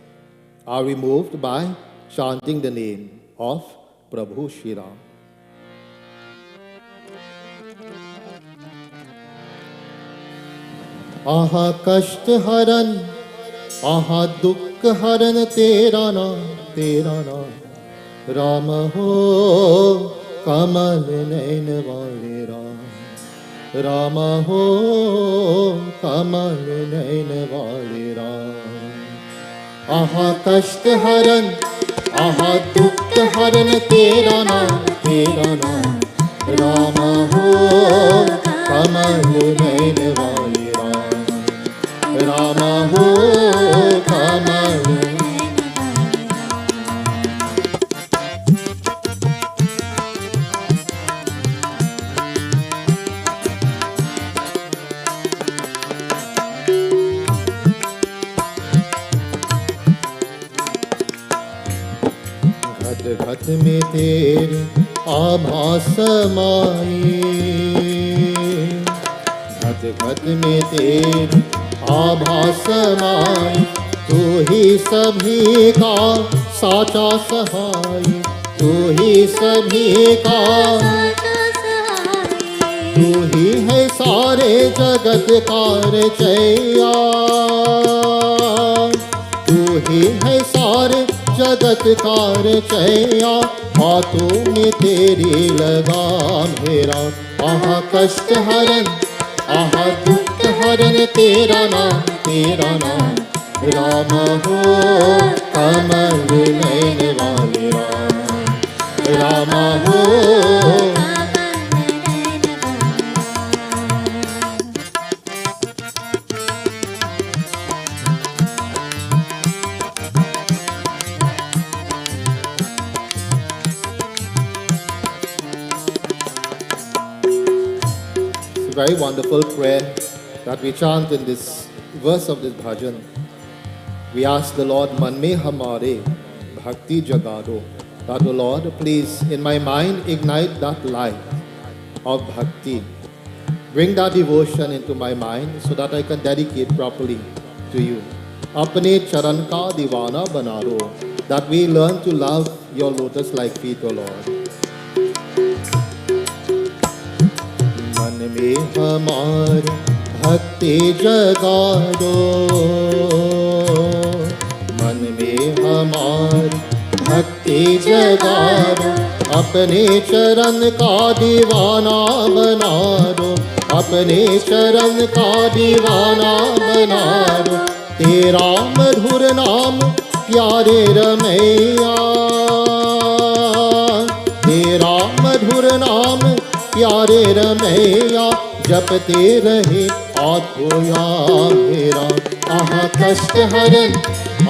S1: are removed by chanting the name of Prabhu Shri Ram. Aha kasht haran, aha dukh haran, tera naam, Rama ho kamal nain wale Ram. Rama हो कमल नयन वाले राम। आहा कष्ट हरन आहा दुख हरन तेरा नाम रामा हो कमल नयन वाले राम। रामा हो कमल घट घट में तेरे आभा समाए। घट घट में तेरे आभा समाए। तू ही सभी का साचा सहाय। तू ही सभी का तू ही है सारे जगत का रचैया। तू ही है सारे जगत का रचैया। हाथों में तेरी लगाम है राम। आहा कष्ट हरन आहा दुख हरन तेरा नाम राम हो कमल नयन वाले राम। राम हो very wonderful prayer that we chant in this verse of this bhajan. We ask the Lord, Man mein hamare bhakti jagado. That, O Lord, please in my mind ignite that light of bhakti. Bring that devotion into my mind so that I can dedicate properly to you. Apne charan ka divana banaro. That we learn to love your lotus-like feet, O Lord. मन में हमारे भक्ति जगा दो। मन में हमारी भक्ति जगा दो। अपने चरण का दीवाना बना दो। अपने चरण का दीवाना बना दो। तेरा मधुर नाम प्यारे रमैया। तेरा मधुर नाम प्यारे रमैया। जपते रहे आधोया मेरा। आहा कष्ट हरन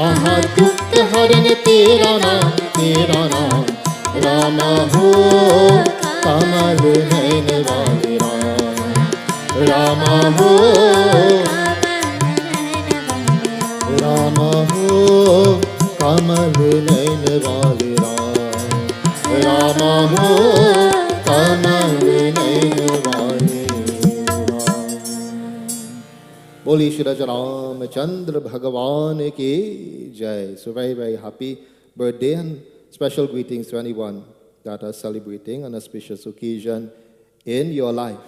S1: आहा दुख हरन तेरा नाम राम हो कमल नयन वाले राम। राम हो राम हो कमल नयन वाले राम। राम हो कमल नयन वाले राम। बोली श्री रामचंद्र भगवान की जय। So very happy birthday and special greetings to anyone that are celebrating an auspicious occasion in your life.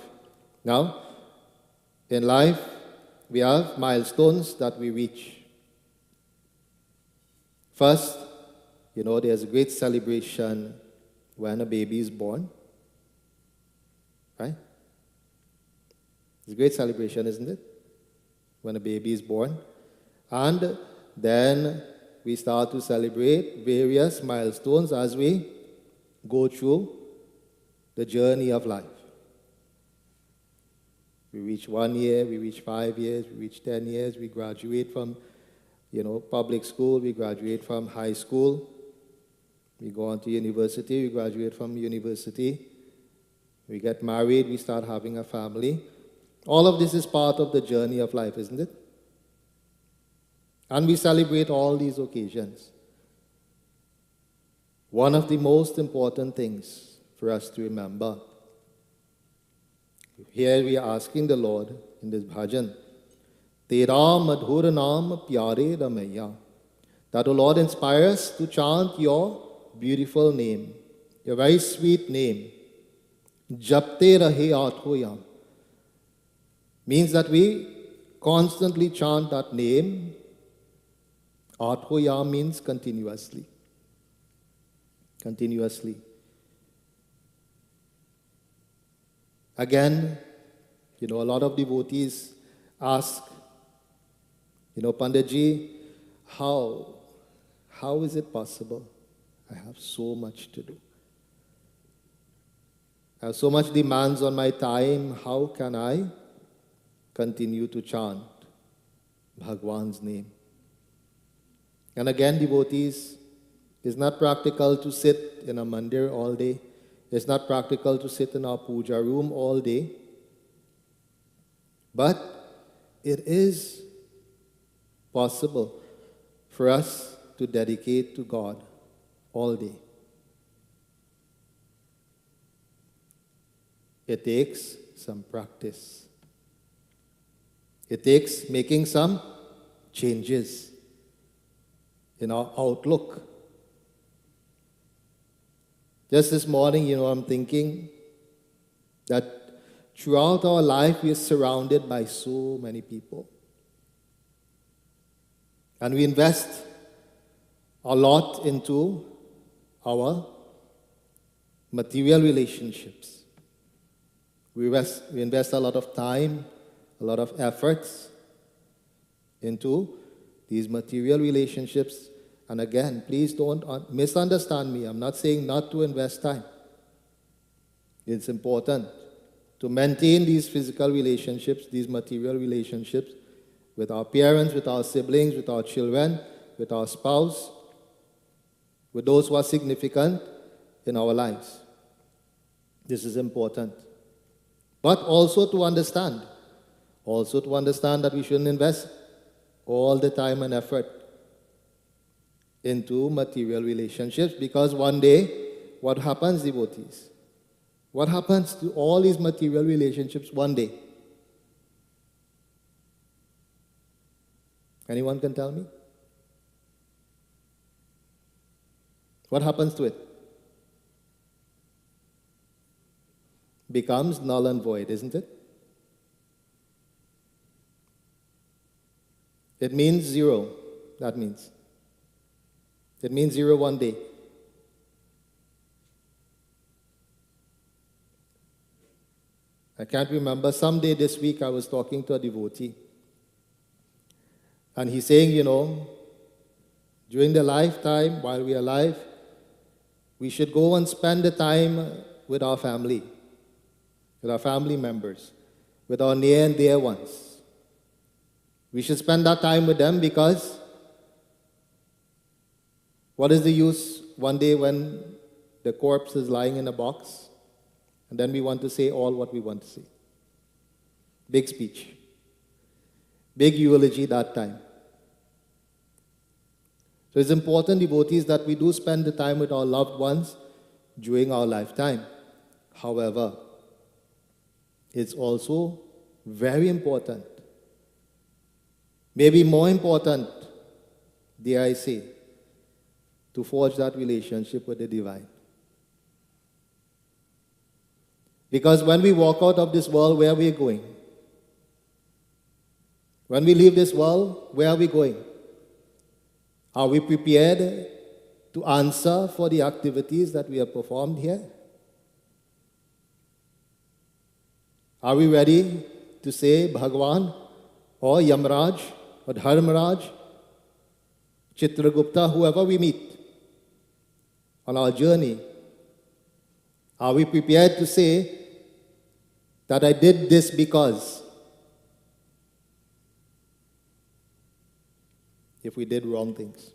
S1: Now, in life, we have milestones that we reach. First, there's a great celebration when a baby is born. Right? It's a great celebration, isn't it? When a baby is born. And then we start to celebrate various milestones as we go through the journey of life. We reach 1 year, we reach 5 years, we reach 10 years, we graduate from, public school, we graduate from high school, we go on to university, we graduate from university, we get married, we start having a family. All of this is part of the journey of life, isn't it? And we celebrate all these occasions. One of the most important things for us to remember, here we are asking the Lord in this bhajan, Tera madhur naam pyare ramaiya, that, O Lord, inspire us to chant your beautiful name, your very sweet name. Japte rahe aathoyam means that we constantly chant that name. Aathoyam means continuously. Continuously. Again, A lot of devotees ask, Panditji, how is it possible? I have so much to do. I have so much demands on my time. How can I continue to chant Bhagwan's name? And again, devotees, it's not practical to sit in a mandir all day. It's not practical to sit in our puja room all day. But it is possible for us to dedicate to God all day. It takes some practice. It takes making some changes in our outlook. Just this morning, I'm thinking that throughout our life we are surrounded by so many people. And we invest a lot into our material relationships. We invest a lot of time, a lot of efforts into these material relationships. And again, please don't misunderstand me. I'm not saying not to invest time. It's important to maintain these physical relationships, these material relationships with our parents, with our siblings, with our children, with our spouse, with those who are significant in our lives. This is important. But also to understand that we shouldn't invest all the time and effort into material relationships, because one day, what happens, devotees? What happens to all these material relationships one day? Anyone can tell me? What happens to it? Becomes null and void, isn't it? It means zero, that means. It means zero one day. I can't remember, someday this week I was talking to a devotee. And he's saying, during the lifetime, while we are alive, we should go and spend the time with our family members, with our near and dear ones. We should spend that time with them, because what is the use one day when the corpse is lying in a box and then we want to say all what we want to say? Big speech, big eulogy that time. So it's important, devotees, that we do spend the time with our loved ones during our lifetime. However, it's also very important, maybe more important, dare I say, to forge that relationship with the divine. Because when we walk out of this world, where are we going? When we leave this world, where are we going? Are we prepared to answer for the activities that we have performed here? Are we ready to say Bhagwan or Yamraj or Dharmaraj, Chitragupta, whoever we meet on our journey? Are we prepared to say that I did this because? If we did wrong things.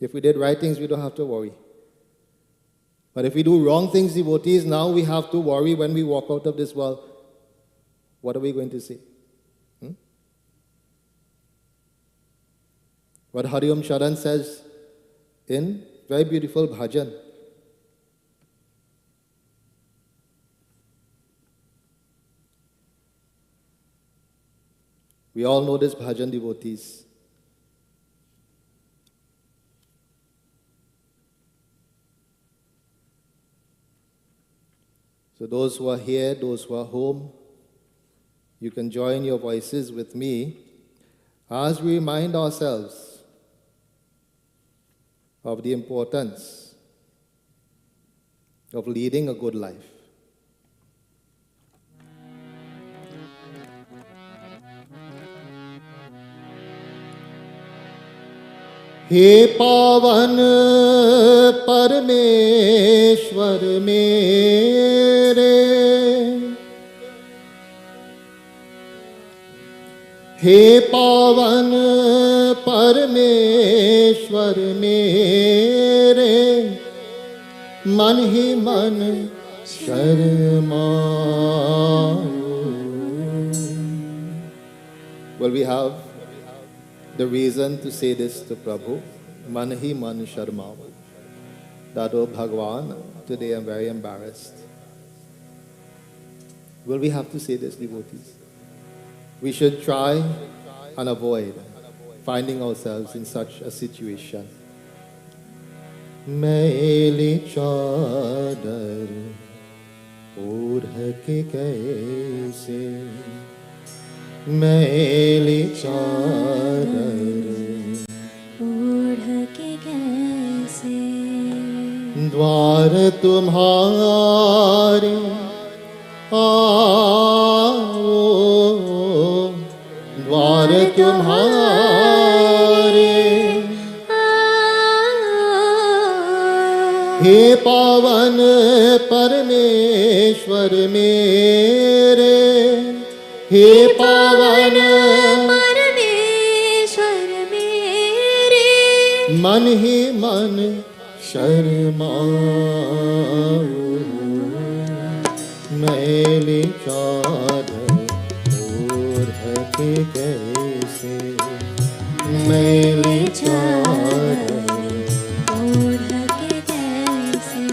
S1: If we did right things, we don't have to worry. But if we do wrong things, devotees, now we have to worry when we walk out of this world. What are we going to say? What Hariom Sharan says in very beautiful bhajan. We all know this bhajan, devotees. So those who are here, those who are home, you can join your voices with me as we remind ourselves of the importance of leading a good life. हे पावन परमेश्वर मेरे, हे पावन परमेश्वर मेरे, मन ही मन शर्माओ. Well, we have the reason to say this to Prabhu, man hi man sharmao. That, oh Bhagwan, today I'm very embarrassed. Well, we have to say this, devotees. We should try and avoid finding ourselves in such a situation. Maili chadar ओढ़ के कैसे, मैली चादर
S4: ओढ़ के कैसे,
S1: द्वार तुम्हारे आओ, द्वार तुम्हारे, हे पावन परमेश्वर मेरे, हे पावन
S4: परमेश्वर मेरे,
S1: मन ही मन शर्माओ. मैली चादर ओढ़ के कैसे, मैली चादर
S4: ओढ़ के कैसे.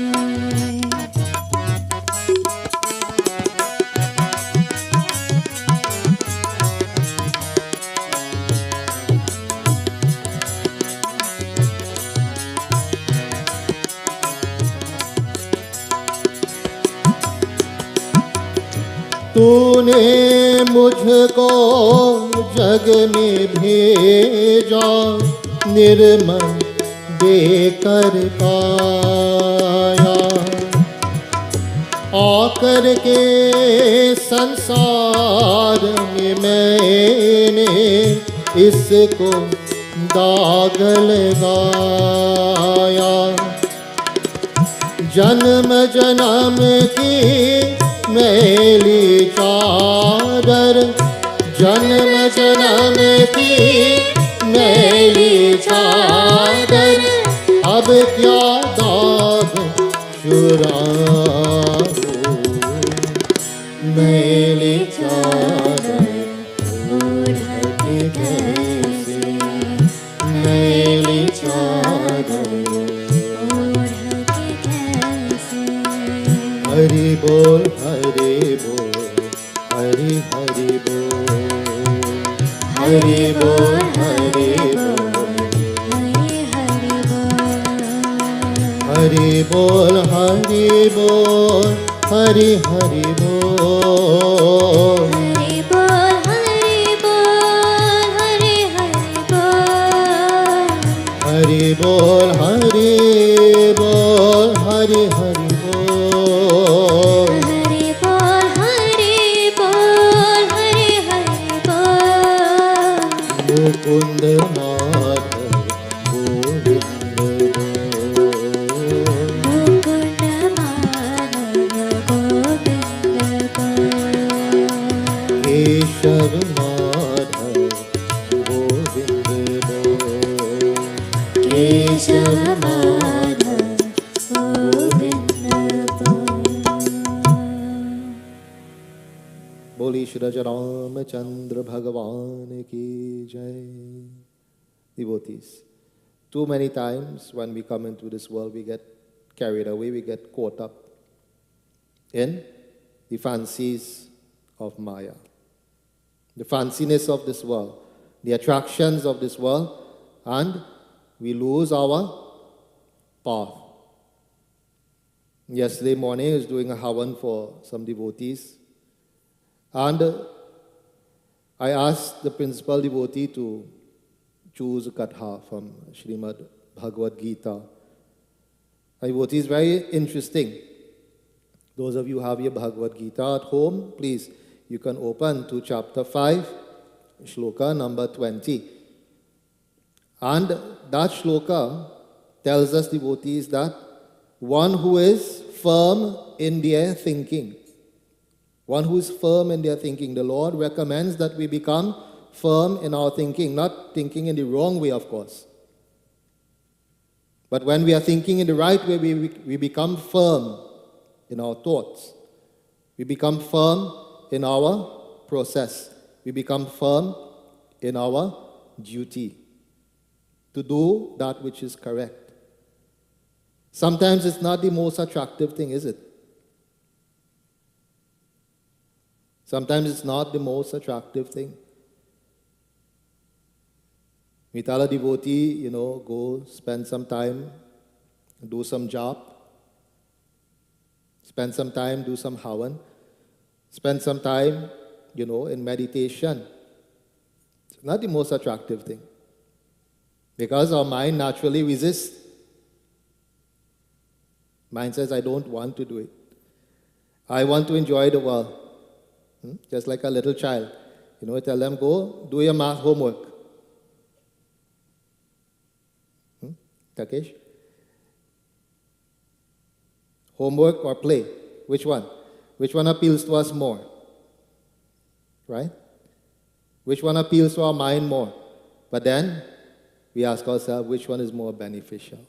S1: तूने मुझको जग में भेजा, निर्मल देकर पाया, आकर के संसार में मैंने इसको दाग लगाया. जन्म जन्म की मैली चादर, जन्म जन्म की मैली चादर, अब क्या दाग छुड़ाऊं. मैली चादर ओढ़ के कैसे, मैली चादर
S4: ओढ़ के कैसे.
S1: हरि बोल हरि बोल, हरि हरि बोल, हरि बोल हरि बोल,
S4: हरि हरि बोल,
S1: हरि बोल हरि बोल, हरि हरि बोल,
S4: हरि बोल हरि बोल, हरि बोल हरि
S1: हरि बोल हरि
S4: हरि बोल,
S1: हरि बोल.
S4: हरि बोल हरि बोल,
S1: मुकुंद माधव गोविंद बोल,
S4: मुकुंद माधव गोविंद बोल,
S1: केशव माधव गोविंद बोल,
S4: केशव माधव गोविंद बोल.
S1: बोली श्री रामचंद्र भगवान की जय. Devotees, too many times when we come into this world, we get carried away, we get caught up in the fancies of Maya, the fanciness of this world, the attractions of this world, and we lose our path. Yesterday morning, I was doing a havan for some devotees, and I asked the principal devotee to choose a katha from Srimad Bhagavad Gita. A devotee is very interesting. Those of you who have your Bhagavad Gita at home, please, you can open to chapter 5, shloka number 20. And that shloka tells us devotees that one who is firm in their thinking, one who is firm in their thinking, the Lord recommends that we become firm in our thinking, not thinking in the wrong way, of course. But when we are thinking in the right way, we become firm in our thoughts. We become firm in our process. We become firm in our duty to do that which is correct. Sometimes it's not the most attractive thing, is it? Sometimes it's not the most attractive thing. We tell a devotee, go spend some time, do some job, spend some time, do some havan, spend some time, in meditation. It's not the most attractive thing. Because our mind naturally resists. Mind says, I don't want to do it. I want to enjoy the world. Just like a little child. Tell them, go do your math homework. Takesh? Homework or play? Which one? Which one appeals to us more? Right? Which one appeals to our mind more? But then, we ask ourselves, which one is more beneficial?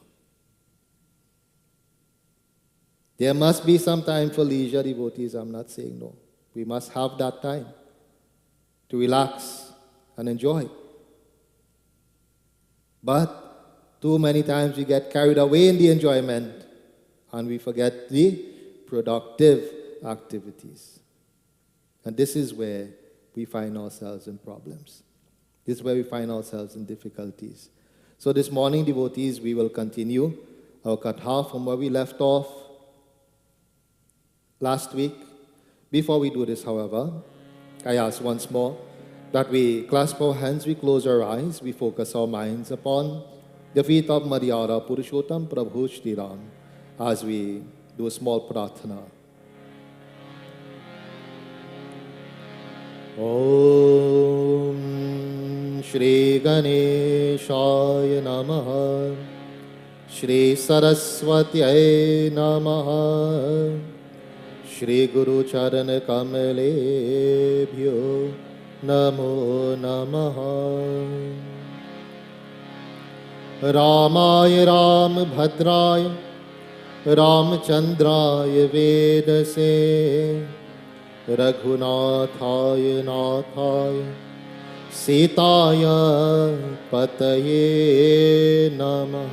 S1: There must be some time for leisure, devotees. I'm not saying no. We must have that time to relax and enjoy. But too many times we get carried away in the enjoyment and we forget the productive activities. And this is where we find ourselves in problems. This is where we find ourselves in difficulties. So this morning, devotees, we will continue our katha from where we left off last week. Before we do this, however, I ask once more that we clasp our hands, we close our eyes, we focus our minds upon the feet of Maryada Purushottam Prabhu Shri Ram as we do a small pratana. Om Shri Ganeshaya Namaha Shri Saraswatyaye Namaha Shri Guru Charan Kamalebhyo Namo Namaha Ramaya Ram Bhadraya Ramchandraya Vedase Raghunathaya Nathaya Sitaya Pataye Namah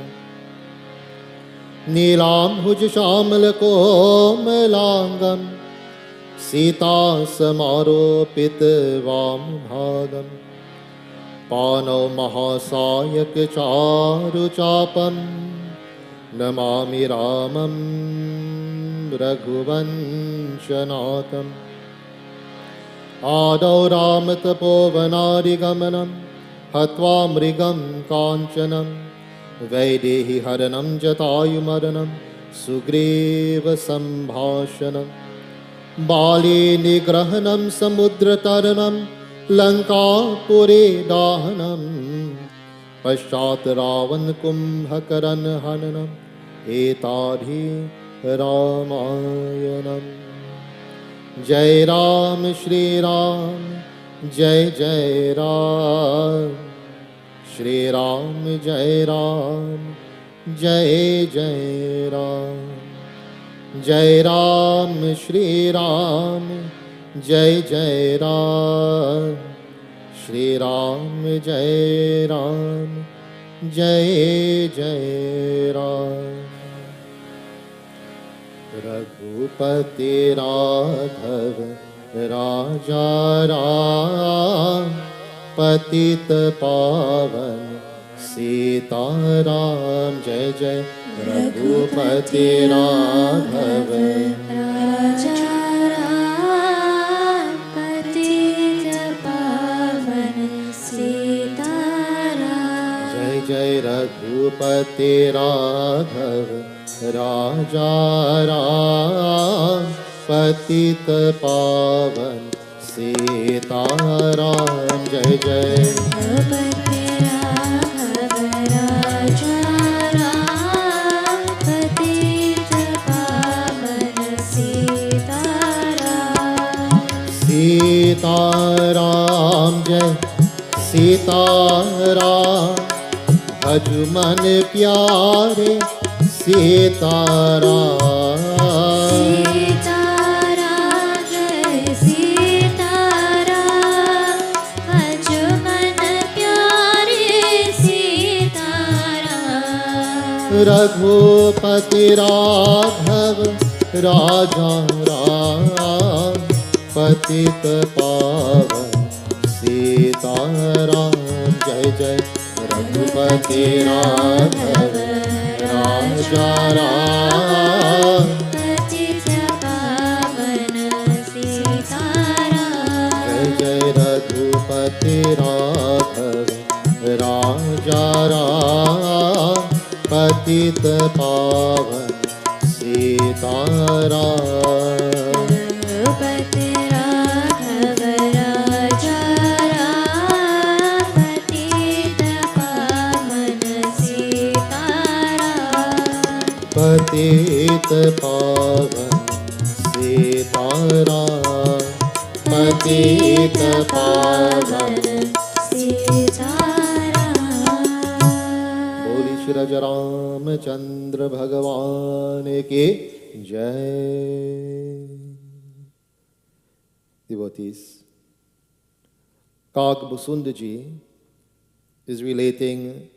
S1: Nilam Huj Shamal Komalangam Sita Samaropit Vam Bhagam Pano Mahasayak Charu Chapam Namami Ramam Raghuvanshanatam Adau Ramatapovanadi Gamanam Hatva Mrigam Kanchanam Vaidehi Haranam Jatayu Maranam Sugreva Sambhashanam Bali Nigrahanam Samudra Taranam Lanka Puri Dahanam Paschat Ravan Kumbhakaran Hananam Etadhi Ramayanam Jai Ram Shri Ram Jai Jai Ram Shri Ram Jai Ram Jai Jai Ram Jai Ram Shri Ram Jai Jai Ram Shri Ram Jai Ram Jai Jai Ram Raghupati Raghav Raja Ram Patit Pavan Sita Ram Jai Jai Raghupati Raghav
S4: Raja Ram Patit Pavan Sita Ram
S1: Jai Jai Raghupati Raghav Raja Ram Patit Pavan Sita Ram Jai Jai
S4: Raghupati Raghav
S1: Sitaram जय सीताराम भज मन प्यारे सीताराम
S4: सीताराम जय सीताराम भज मन प्यारे सीताराम
S1: रघुपति राघव राजा राम पतित पावन सीताराम जय जय रघुपति राघव राजा राम
S4: पतित पावन सीताराम
S1: जय जय रघुपति राघव राजा राम पतित पावन सीताराम
S4: रघुपति राघव राजा राम पतित पावन सीताराम
S1: पतित पावन सीताराम पतित पावन बोली श्री राजा रामचंद्र भगवान के जय devotees. Kagbusunda ji is relating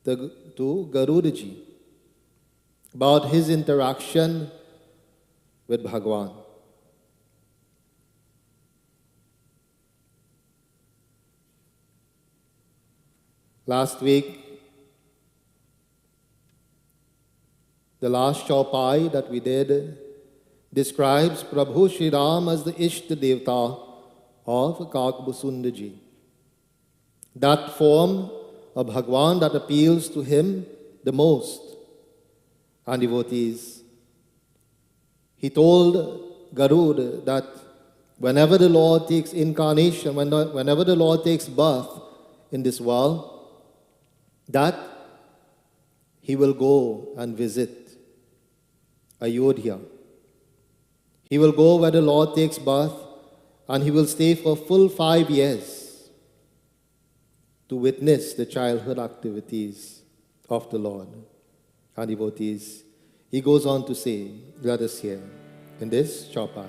S1: to Garuda ji about his interaction with Bhagwan. Last week, the last chaupai that we did describes Prabhu Shri Ram as the Ishta Devta of Kagbusunda ji. That form of Bhagwan that appeals to him the most. And devotees, he told Garud that whenever the Lord takes incarnation, whenever the Lord takes birth in this world, that he will go and visit Ayodhya. He will go where the Lord takes birth and he will stay for full 5 years to witness the childhood activities of the Lord. And devotees, he goes on to say, let us hear in this chaupai.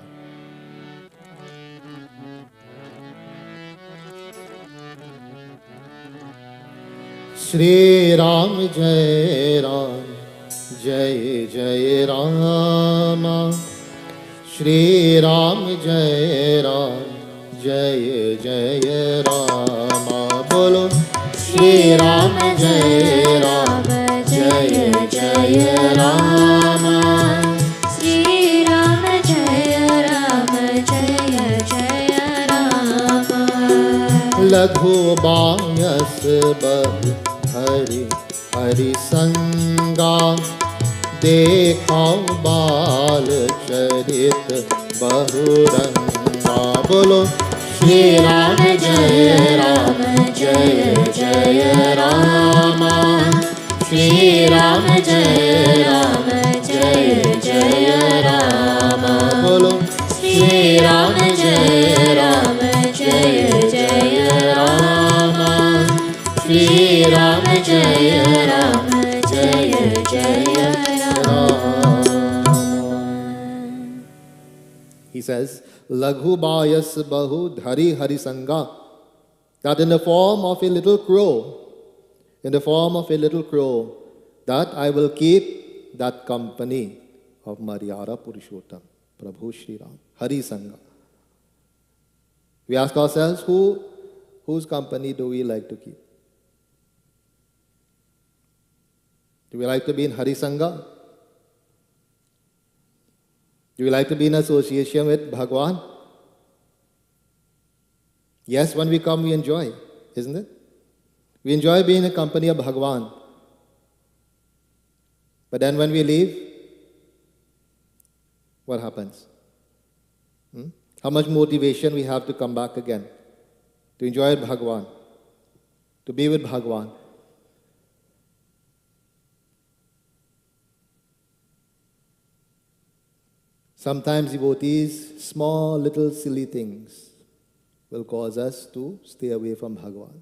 S1: Shri Ram Jai Ram Jai Jai Rama Shri Ram Jai Ram Jai Jai Rama Bolo Shri Ram Jai Ram Jai Jai Rama
S4: Shri Ram Jaya Ram Jaya Jaya Rama
S1: Laghu Bayas Bahu Hari Hari Sanga Dekhao Bal Charit Bahuranga Bolo Shri Ram Jai Ram Jai Jai Rama Shri Ram Jai Ram Jai Jai Rama Bolo Shri Ram Jai Ram Jai Jai Rama Shri Ram Jai Ram Jai Jai Rama. He says, Laghu Bayas Bahu Dhari Hari Sanga, that in the form of a little crow, that I will keep that company of Maryada Purushottam, Prabhu Shri Ram, Hari Sanga. We ask ourselves, whose company do we like to keep? Do we like to be in Hari Sanga? Do we like to be in association with Bhagwan? Yes, when we come we enjoy, isn't it? We enjoy being in the company of Bhagwan. But then when we leave, what happens? How much motivation we have to come back again, to enjoy Bhagwan, to be with Bhagwan. Sometimes devotees, small little silly things, will cause us to stay away from Bhagwan.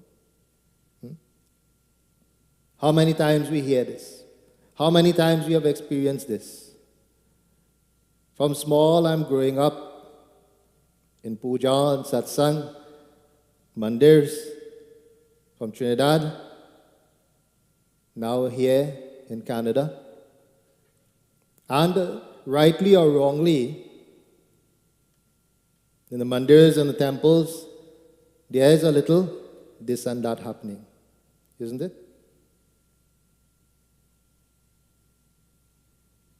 S1: How many times we hear this? How many times we have experienced this? From small, I'm growing up in puja and satsang, mandirs, from Trinidad, now here in Canada. And rightly or wrongly, in the mandirs and the temples, there is a little this and that happening, isn't it?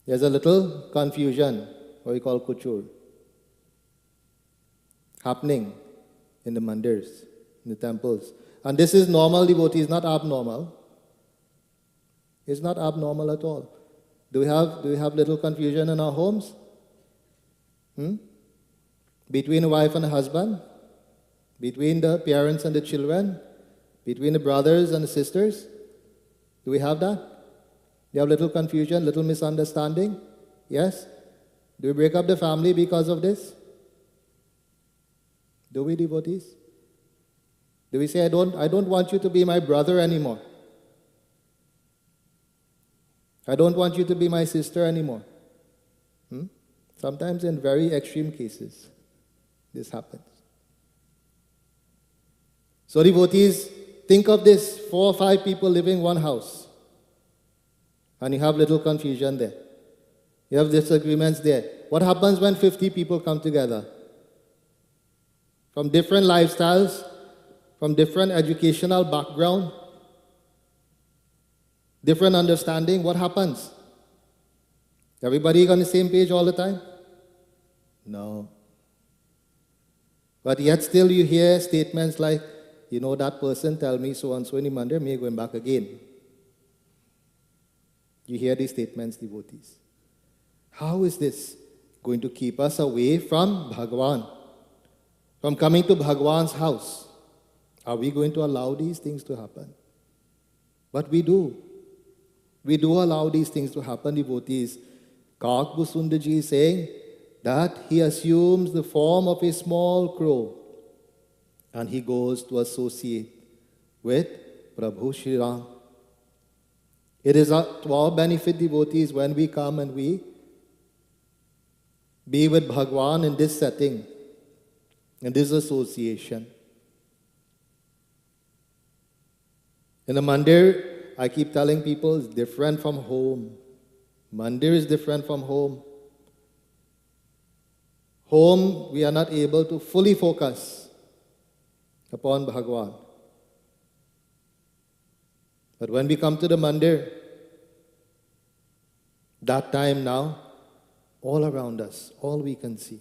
S1: There's a little confusion, what we call kuchur, happening in the mandirs, in the temples. And this is normal, devotees, not abnormal. It's not abnormal at all. Do we have little confusion in our homes? Between a wife and a husband? Between the parents and the children? Between the brothers and the sisters? Do we have that? You have little confusion, little misunderstanding? Yes? Do we break up the family because of this? Do we, devotees? Do we say, I don't want you to be my brother anymore? I don't want you to be my sister anymore. Sometimes in very extreme cases, this happens. So devotees, think of this, 4 or 5 people living in one house. And you have little confusion there. You have disagreements there. What happens when 50 people come together? From different lifestyles, from different educational background, different understanding, what happens? Everybody on the same page all the time? No. But yet still you hear statements like, you know, that person tell me so and so in the mandir, me going back again. You hear these statements, devotees. How is this going to keep us away from Bhagwan? From coming to Bhagwan's house? Are we going to allow these things to happen? But we do. We do allow these things to happen, devotees. Kak Busundaji is saying that he assumes the form of a small crow and he goes to associate with Prabhu Shri Ram. It is to our benefit, devotees, when we come and we be with Bhagwan in this setting, in this association. In the mandir, I keep telling people, it's different from home. Mandir is different from home. Home, we are not able to fully focus upon Bhagwan. But when we come to the mandir, that time now, all around us, all we can see.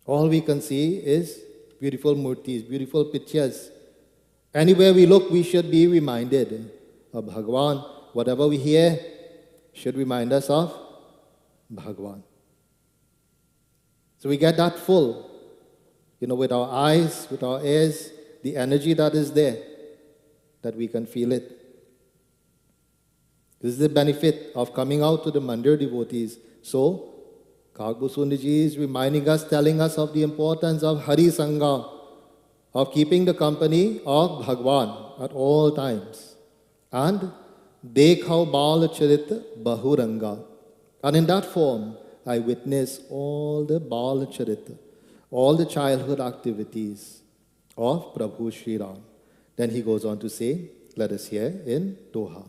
S1: All we can see is beautiful murtis, beautiful pictures. Anywhere we look, we should be reminded of Bhagwan. Whatever we hear should remind us of Bhagwan. So we get that full, with our eyes, with our ears, the energy that is there, that we can feel it. This is the benefit of coming out to the mandir, devotees. So, Kak Busundaji is reminding us, telling us of the importance of Hari Sangha, of keeping the company of Bhagwan at all times. And Dekhau Bal Charit Bahuranga. And in that form, I witness all the Bal Charit, all the childhood activities of Prabhu Shri Ram. Then he goes on to say, let us hear in Doha.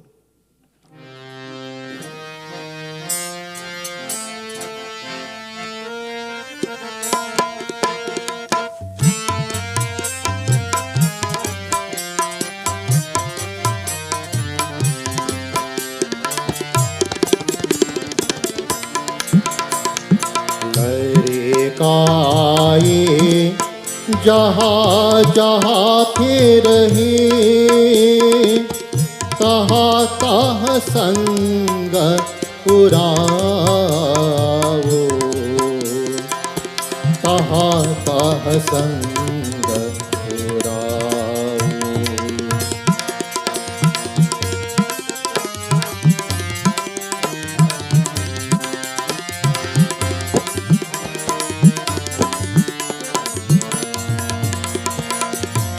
S1: काये जहाँ जहाँ फिर रहे तहाँ तहाँ संग पुराओ तहाँ तहाँ संग पुराओ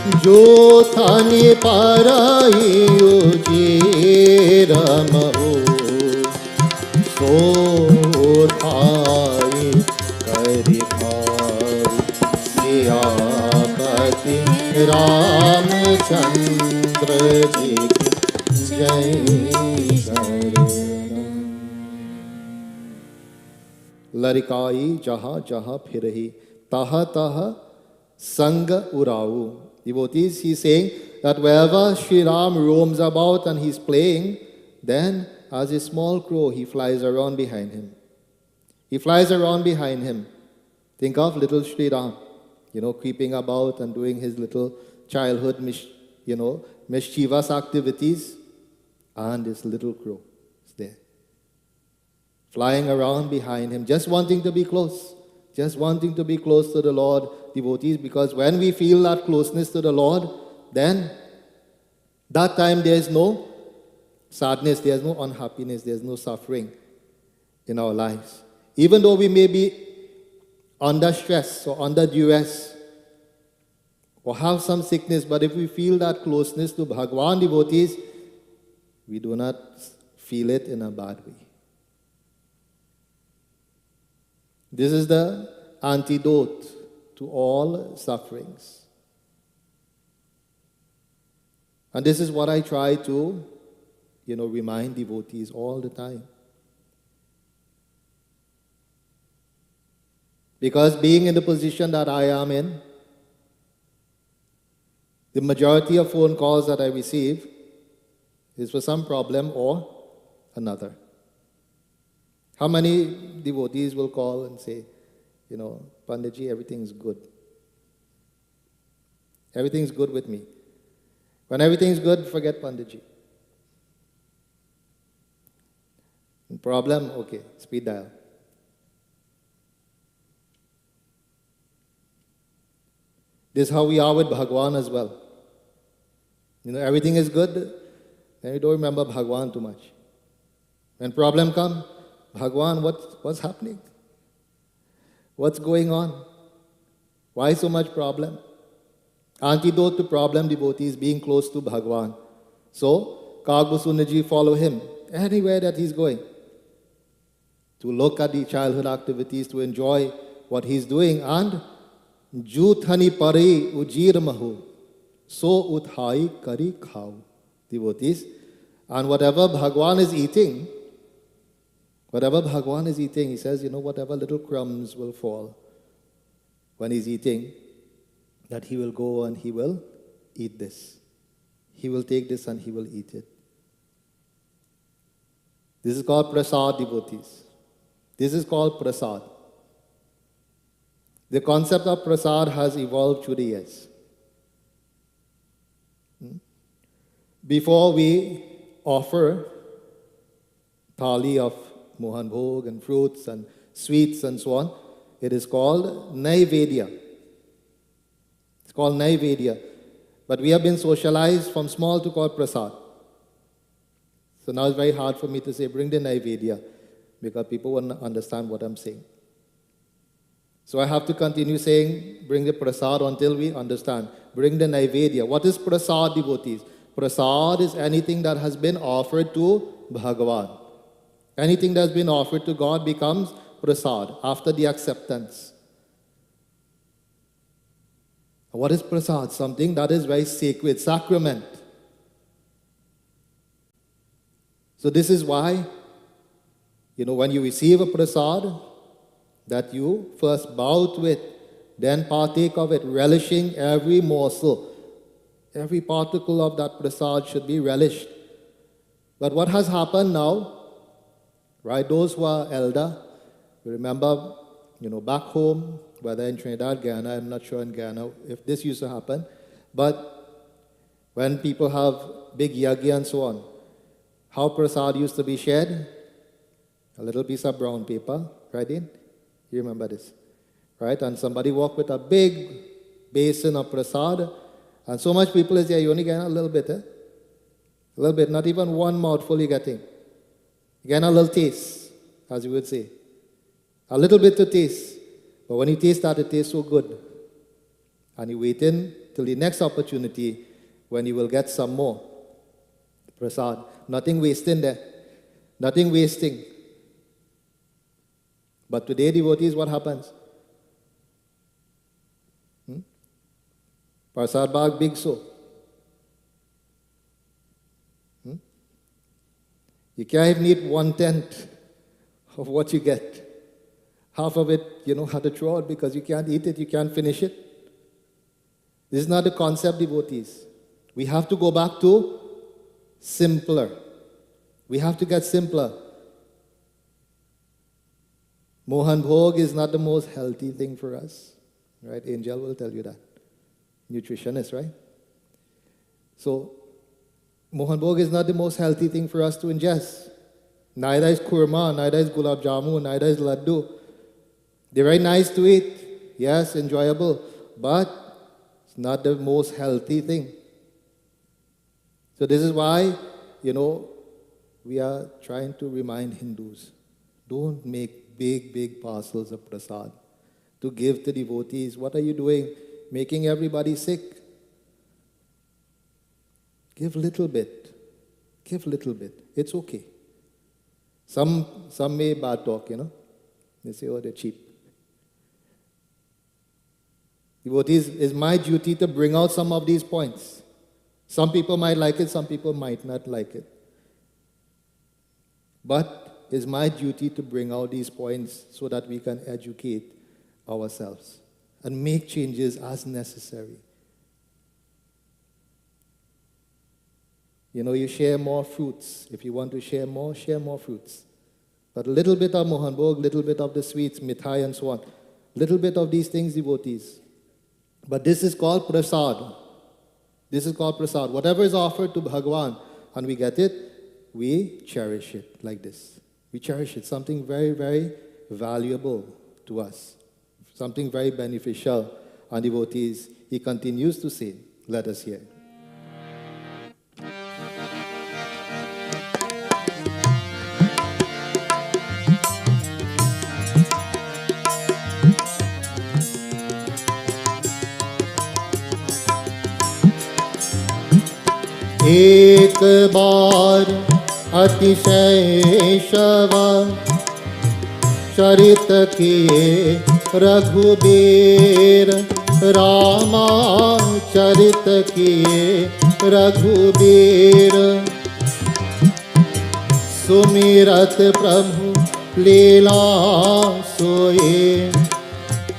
S1: जो थाने पारायो जेरम हो सो थाई करि भाव सियापति रामचंद्र जी की जय शरण। लरिकाई जहाँ जहाँ फिरही तहाँ तहाँ संग उराऊ. Devotees, he's saying that wherever Sri Ram roams about and he's playing, then as a small crow, he flies around behind him. He flies around behind him. Think of little Sri Ram, creeping about and doing his little childhood, mischievous activities. And this little crow is there, flying around behind him, just wanting to be close. Just wanting to be close to the Lord, devotees, because when we feel that closeness to the Lord, then that time there is no sadness, there is no unhappiness, there is no suffering in our lives. Even though we may be under stress or under duress or have some sickness, but if we feel that closeness to Bhagwan, devotees, we do not feel it in a bad way. This is the antidote to all sufferings. And this is what I try to, remind devotees all the time. Because being in the position that I am in, the majority of phone calls that I receive is for some problem or another. How many devotees will call and say, Panditji, everything's good. Everything's good with me. When everything's good, forget Panditji. Problem? Okay, speed dial. This is how we are with Bhagwan as well. Everything is good, then you don't remember Bhagwan too much. When problem comes, Bhagwan, what's happening? What's going on? Why so much problem? Antidote to problem, devotees, being close to Bhagwan. So, Kagbhasunji, follow him anywhere that he's going. To look at the childhood activities, to enjoy what he's doing. And Juthani pari ujir mahu, so uthai kari khau. Devotees. And whatever Bhagwan is eating, he says, whatever little crumbs will fall when he's eating, that he will go and he will eat this. He will take this and he will eat it. This is called prasad, devotees. This is called prasad. The concept of prasad has evolved through the years. Before we offer thali of Mohan Bhog and fruits and sweets and so on, it is called Naivedya. It's called Naivedya. But we have been socialized from small to call Prasad. So now it's very hard for me to say, bring the Naivedya, because people won't understand what I'm saying. So I have to continue saying, bring the Prasad until we understand. Bring the Naivedya. What is Prasad, devotees? Prasad is anything that has been offered to Bhagavan. Anything that's been offered to God becomes prasad after the acceptance. What is prasad? Something that is very sacred, sacrament. So this is why, when you receive a prasad, that you first bow to it, then partake of it, relishing every morsel. Every particle of that prasad should be relished. But what has happened now, right? Those who are elder, remember, back home, whether in Trinidad, Guyana, I'm not sure in Guyana if this used to happen, but when people have big yagi and so on, how prasad used to be shared? A little piece of brown paper, right in? You remember this, right? And somebody walked with a big basin of prasad, and so much people is there, you only get a little bit, A little bit, not even one mouthful you're getting. Again, a little taste, as you would say. A little bit to taste. But when you taste that, it tastes so good. And you're waiting till the next opportunity when you will get some more prasad. Nothing wasting there. Nothing wasting. But today, devotees, what happens? Prasad bag big so. You can't even eat 1/10 of what you get. Half of it, have to throw out because you can't eat it, you can't finish it. This is not the concept, devotees. We have to go back to simpler. We have to get simpler. Mohan Bhog is not the most healthy thing for us. Right? Angel will tell you that. Nutritionist, right? So, Mohan Bhog is not the most healthy thing for us to ingest. Neither is kurma, neither is gulab jamun, neither is laddu. They're very nice to eat. Yes, enjoyable. But it's not the most healthy thing. So this is why, we are trying to remind Hindus, don't make big parcels of prasad to give to devotees. What are you doing? Making everybody sick. Give little bit. Give little bit. It's okay. Some may bad talk, They say, oh, they're cheap. Devotees, it's my duty to bring out some of these points. Some people might like it, some people might not like it. But it's my duty to bring out these points so that we can educate ourselves and make changes as necessary. You share more fruits. If you want to share more fruits. But a little bit of Mohan Bhog, little bit of the sweets, mithai and so on. Little bit of these things, devotees. But this is called prasad. This is called prasad. Whatever is offered to Bhagavan and we get it, we cherish it like this. We cherish it. Something very, very valuable to us. Something very beneficial. And devotees, he continues to say, let us hear.
S5: एक बार अतिशय शवा चरित किए रघुबीर रामा चरित किए रघुबीर सुमिरत प्रभु लीला सोए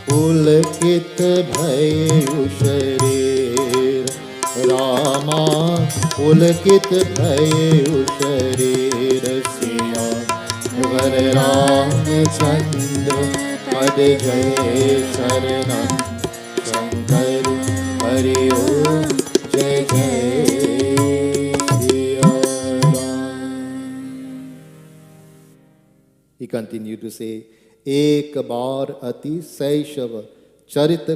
S5: पुलकित भय शरीर रामा पुलकित भय शरीर सिया वर रामचंद्र पद जय शरणम शंकर हरि ओम जय जय Siya Ram.
S1: He continued to say, एक बार अति शैशव चरित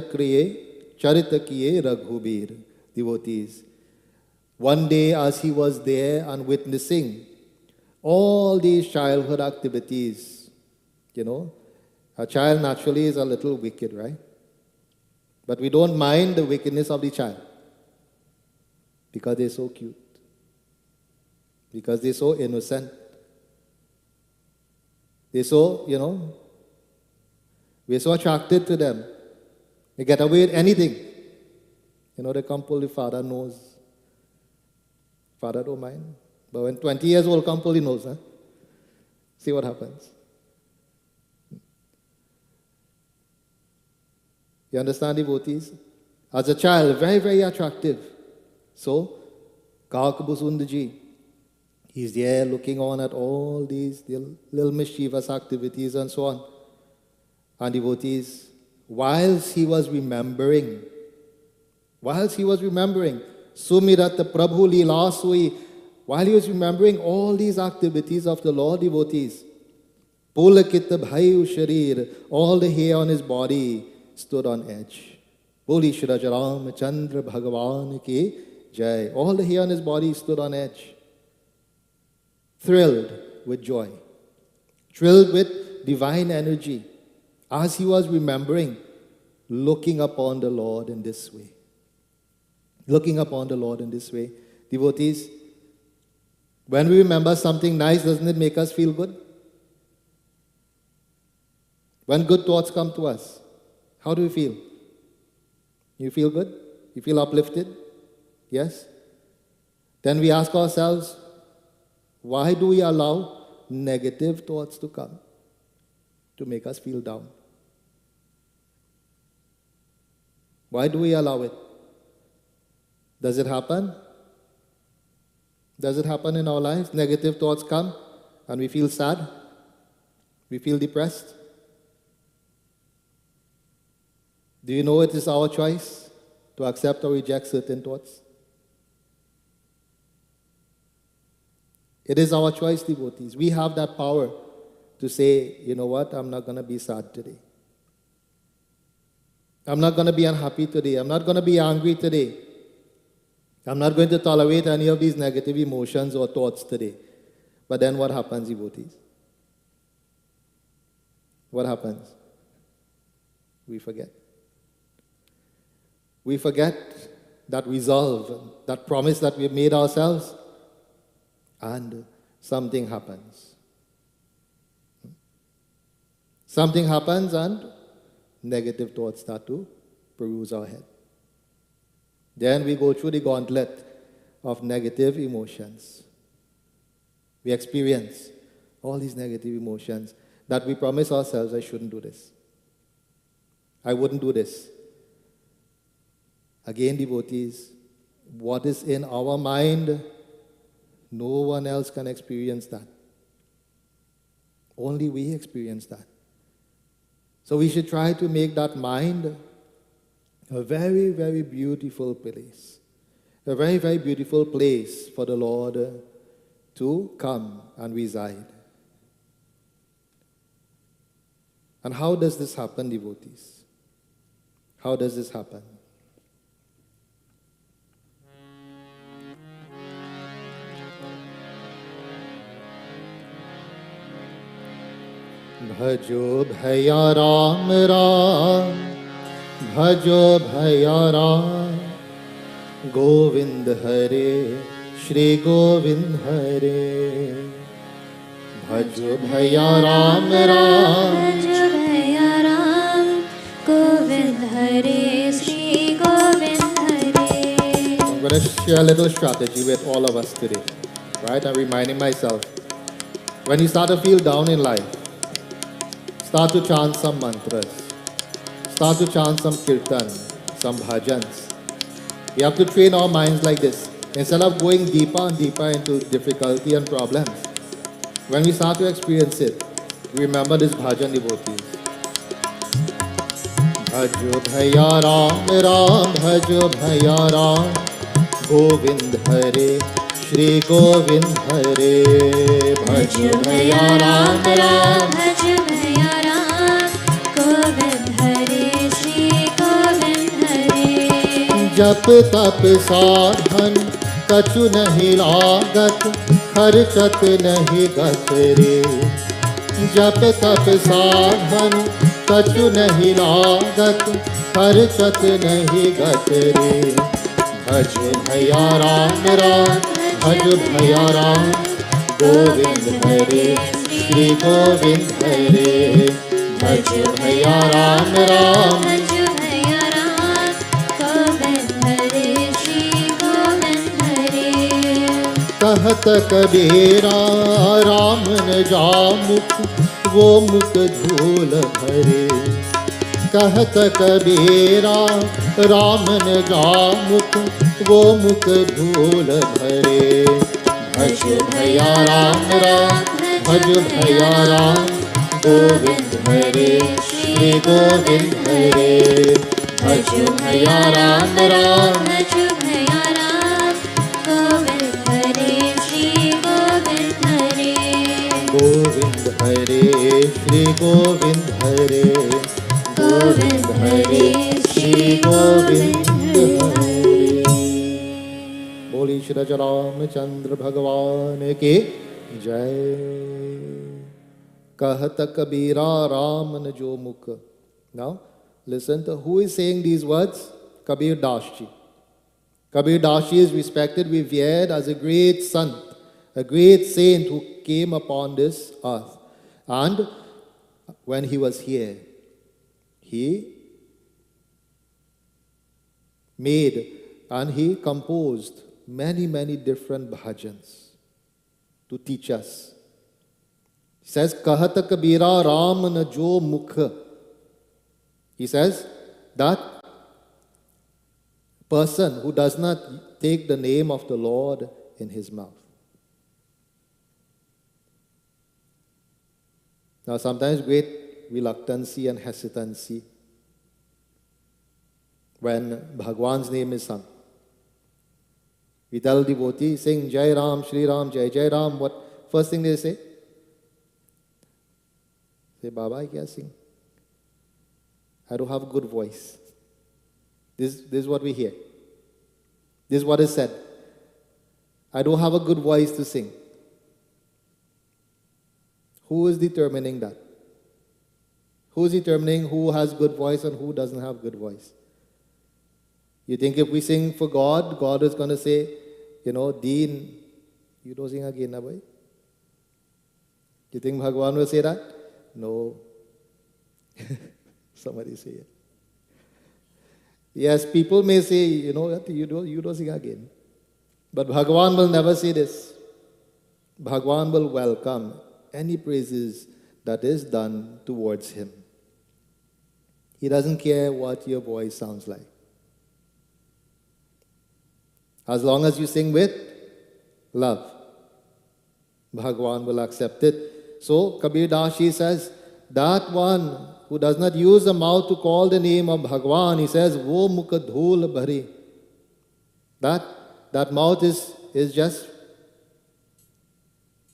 S1: किए Raghubir. Devotees, one day as he was there and witnessing all these childhood activities, a child naturally is a little wicked, right? But we don't mind the wickedness of the child because they're so cute, because they're so innocent. They're so, we're so attracted to them. They get away with anything. They come pull the father knows. Father don't mind. But when 20 years old come pull, he knows. See what happens. You understand, devotees? As a child, very, very attractive. So, Kakabhusundaji, he's there looking on at all these little mischievous activities and so on. And devotees, whilst he was remembering, Sumirat Prabhu Leela Sui, while he was remembering all these activities of the Lord, devotees, Pulakit Bhayu Sharir, all the hair on his body stood on edge. Boli Shri Ram Chandra Bhagavan ki Jai. All the hair on his body stood on edge. Thrilled with joy. Thrilled with divine energy. As he was remembering, looking upon the Lord in this way. looking upon the Lord in this way. Devotees, when we remember something nice, doesn't it make us feel good? When good thoughts come to us, how do we feel? You feel good? You feel uplifted? Yes? Then we ask ourselves, why do we allow negative thoughts to come to make us feel down? Why do we allow it? Does it happen? Does it happen in our lives? Negative thoughts come and we feel sad. We feel depressed. Do you know it is our choice to accept or reject certain thoughts? It is our choice, devotees. We have that power to say, you know what, I'm not going to be sad today. I'm not going to be unhappy today. I'm not going to be angry today. I'm not going to tolerate any of these negative emotions or thoughts today. But then what happens, devotees? What happens? We forget. We forget that resolve, that promise that we've made ourselves, and something happens. Something happens and negative thoughts start to peruse our head. Then we go through the gauntlet of negative emotions. We experience all these negative emotions that we promise ourselves, I shouldn't do this. I wouldn't do this. Again, devotees, what is in our mind, no one else can experience that. Only we experience that. So we should try to make that mind a very, very beautiful place. A very, very beautiful place for the Lord to come and reside. And how does this happen, devotees? How does this happen? Bhajo bhaya Ram Ram, Bhajo bhaya Ram, Govind Hare, Shri Govind Hare. Bhajo bhaya Ram Ram,
S4: Bhajo bhaya Ram, Govind Hare, Shri Govind Hare.
S1: I'm going to share a little strategy with all of us today. Right? I'm reminding myself. When you start to feel down in life, start to chant some mantras. Start to chant some kirtan, some bhajans. We have to train our minds like this. Instead of going deeper and deeper into difficulty and problems, when we start to experience it, we remember this bhajan, devotees. Bhajo bhaya Ram Ram, Bhajo bhaya Ram, Govind Hare, Shri Govind Hare. Bhajo bhaya Ram Ram,
S4: Bhajo bhaya Ram, Govind Hare, Shri Govind Hare.
S5: जप तप साधन कछु नहीं लागत, खर्चत नहीं गत रे। जप तप साधन कछु नहीं लागत, खर्चत नहीं गत रे। भज भया राम राम, भज भया राम, गोविंद हरे श्री गोविंद हरे। भज भया Ram Ram,
S4: Bhajo bhaya Ram, Govind Hare, Shri Govind Hare.
S5: कहत कबीरा राम न जामुख, वो मुख धूल भरे। कहत कबीरा राम न जामुख, वो मुख धूल भरे। भज भया राम राम, भज भया राम, गोविंद हरे श्री गोविंद हरे। भज भया Ram Ram,
S4: Bhajo bhaya Ram, Govind Hare, Shri Govind Hare.
S5: Govind हरे श्री गोविंद हरे। गोविंद हरे श्री गोविंद हरे। बोली श्री रामचंद्र भगवान की जय। कहत कबीरा राम न जो मुख। Now listen to who is saying these words. Kabir Das ji.
S1: Kabir Dashi is respected, revered as a great sant, a great saint who came upon this earth. And when he was here, he made and he composed many, many different bhajans to teach us. He says, Kahata Kabira Ram na jo mukha. He says that person who does not take the name of the Lord in his mouth. Now sometimes great reluctancy and hesitancy when Bhagwan's name is sung. We tell devotees, sing Jai Ram, Shri Ram, Jai Jai Ram. What first thing they say? Say, Baba, I can't sing. I don't have a good voice. This is what we hear. This is what is said. I don't have a good voice to sing. Who is determining that? Who is determining who has good voice and who doesn't have good voice? You think if we sing for God, God is going to say, Deen, you don't sing again, na bhai? You think Bhagwan will say that? No. Somebody say it. Yes, people may say, you don't sing again. But Bhagwan will never say this. Bhagwan will welcome any praises that is done towards him. He doesn't care what your voice sounds like. As long as you sing with love, Bhagwan will accept it. So Kabir Dashi says, that one who does not use the mouth to call the name of Bhagwan, he says, wo mukha dhool bhari. That mouth is just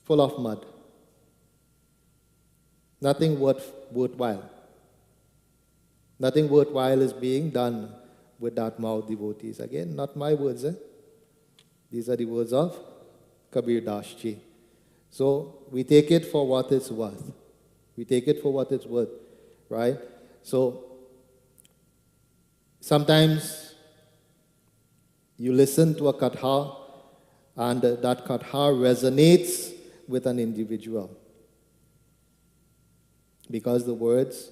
S1: full of mud. Nothing worthwhile. Nothing worthwhile is being done with that mouth, devotees. Again, not my words. These are the words of Kabir Das Ji. So we take it for what it's worth. We take it for what it's worth, right? So sometimes you listen to a katha and that katha resonates with an individual because the words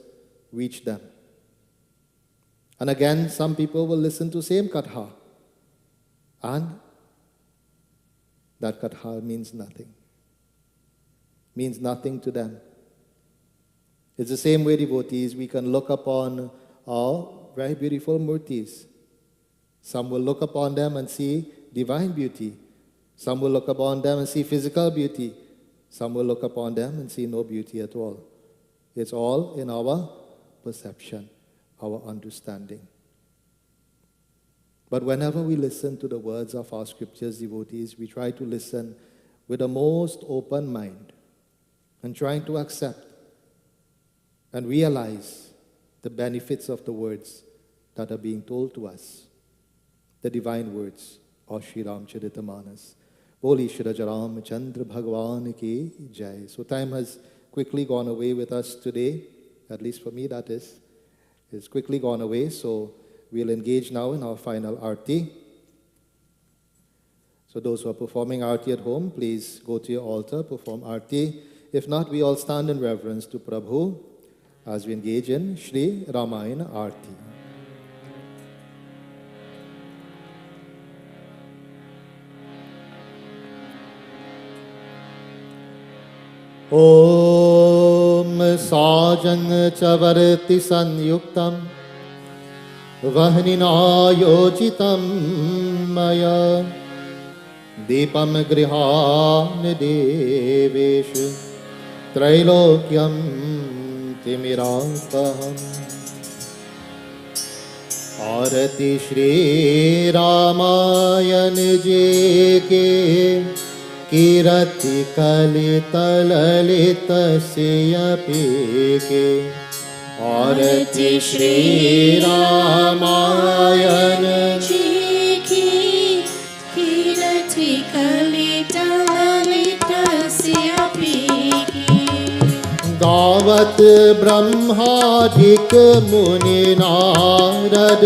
S1: reach them. And again, some people will listen to same katha and that katha means nothing. Means nothing to them. It's the same way, devotees, we can look upon our very beautiful murtis. Some will look upon them and see divine beauty. Some will look upon them and see physical beauty. Some will look upon them and see no beauty at all. It's all in our perception, our understanding. But whenever we listen to the words of our scriptures, devotees, we try to listen with the most open mind and trying to accept and realize the benefits of the words that are being told to us, the divine words of Shri Ramcharitamanas. Boli Shri Rajaram Chandra Bhagwan ki Jai. So time has quickly gone away with us today, at least for me that is. It's quickly gone away, so we'll engage now in our final arti. So those who are performing arti at home, please go to your altar, perform arti. If not, we all stand in reverence to Prabhu as we engage in Shri Ramayana Arti. Om Sajan Chavarti Sanyuktam Vahnina Yojitam Maya Deepam Grihan Deveshu Trailokyam Timirantaham Arati Shri Ramayan Ji Ke Kirati Kalita Lalita Siyapi Ke Arati Shri Ramayan
S2: Ji ki Kirati Kalita Lalita Siyapi ki
S1: Gavat Brahmadik Muni Narad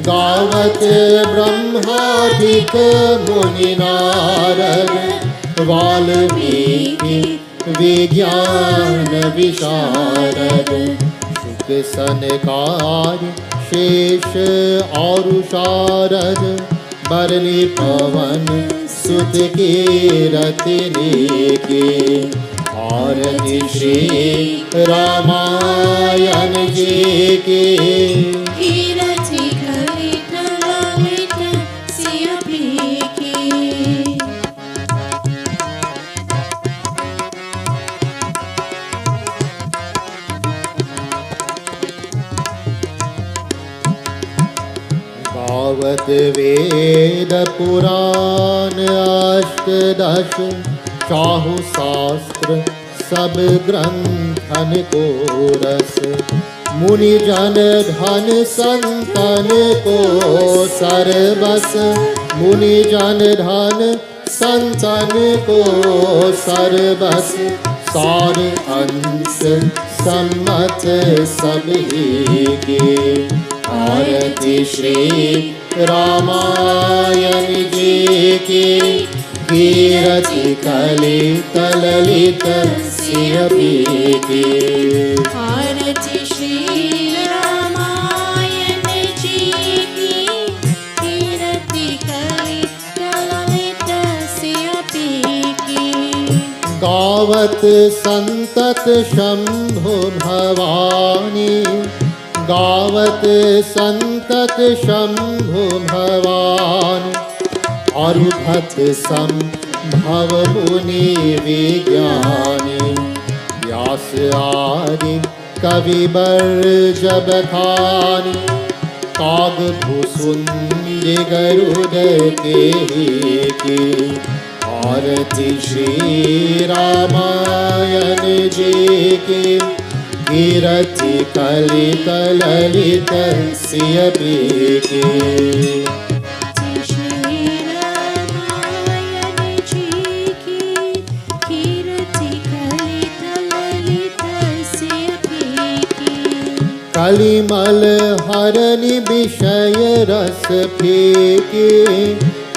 S5: गावत ब्रह्मादिक मुनि नारद वाल्मीकि विज्ञान विशारद शुक सनकादि शेष और शारद बरनी पवन सुत के रत्ने के आरती श्री रामायण जी के
S2: कीरति कलित ललित सियपी की
S5: गावत वेद पुराण अष्टदश चाहु शास्त्र सब ग्रंथन को रस मुनि जन धन संतन को सरबस मुनि जन धन संतन को सरबस सार अंश सम्मत सभी के आरती श्री रामायण जी की कीरति कलित ललित सियपी की
S2: आरती श्री रामायण जी की कीरति कलित ललित सियपी की
S5: गावत संतत शंभु भवानी गावत संतत शंभु भवानी अरुधत संभव मुनि विज्ञानी व्यास आदि कवि बर जब खानी काग भूसुंड गरुड के आरती श्री रामायण जी की कीरति कलित ललित सियपी की कलिमल हरनि विषय रस फेंके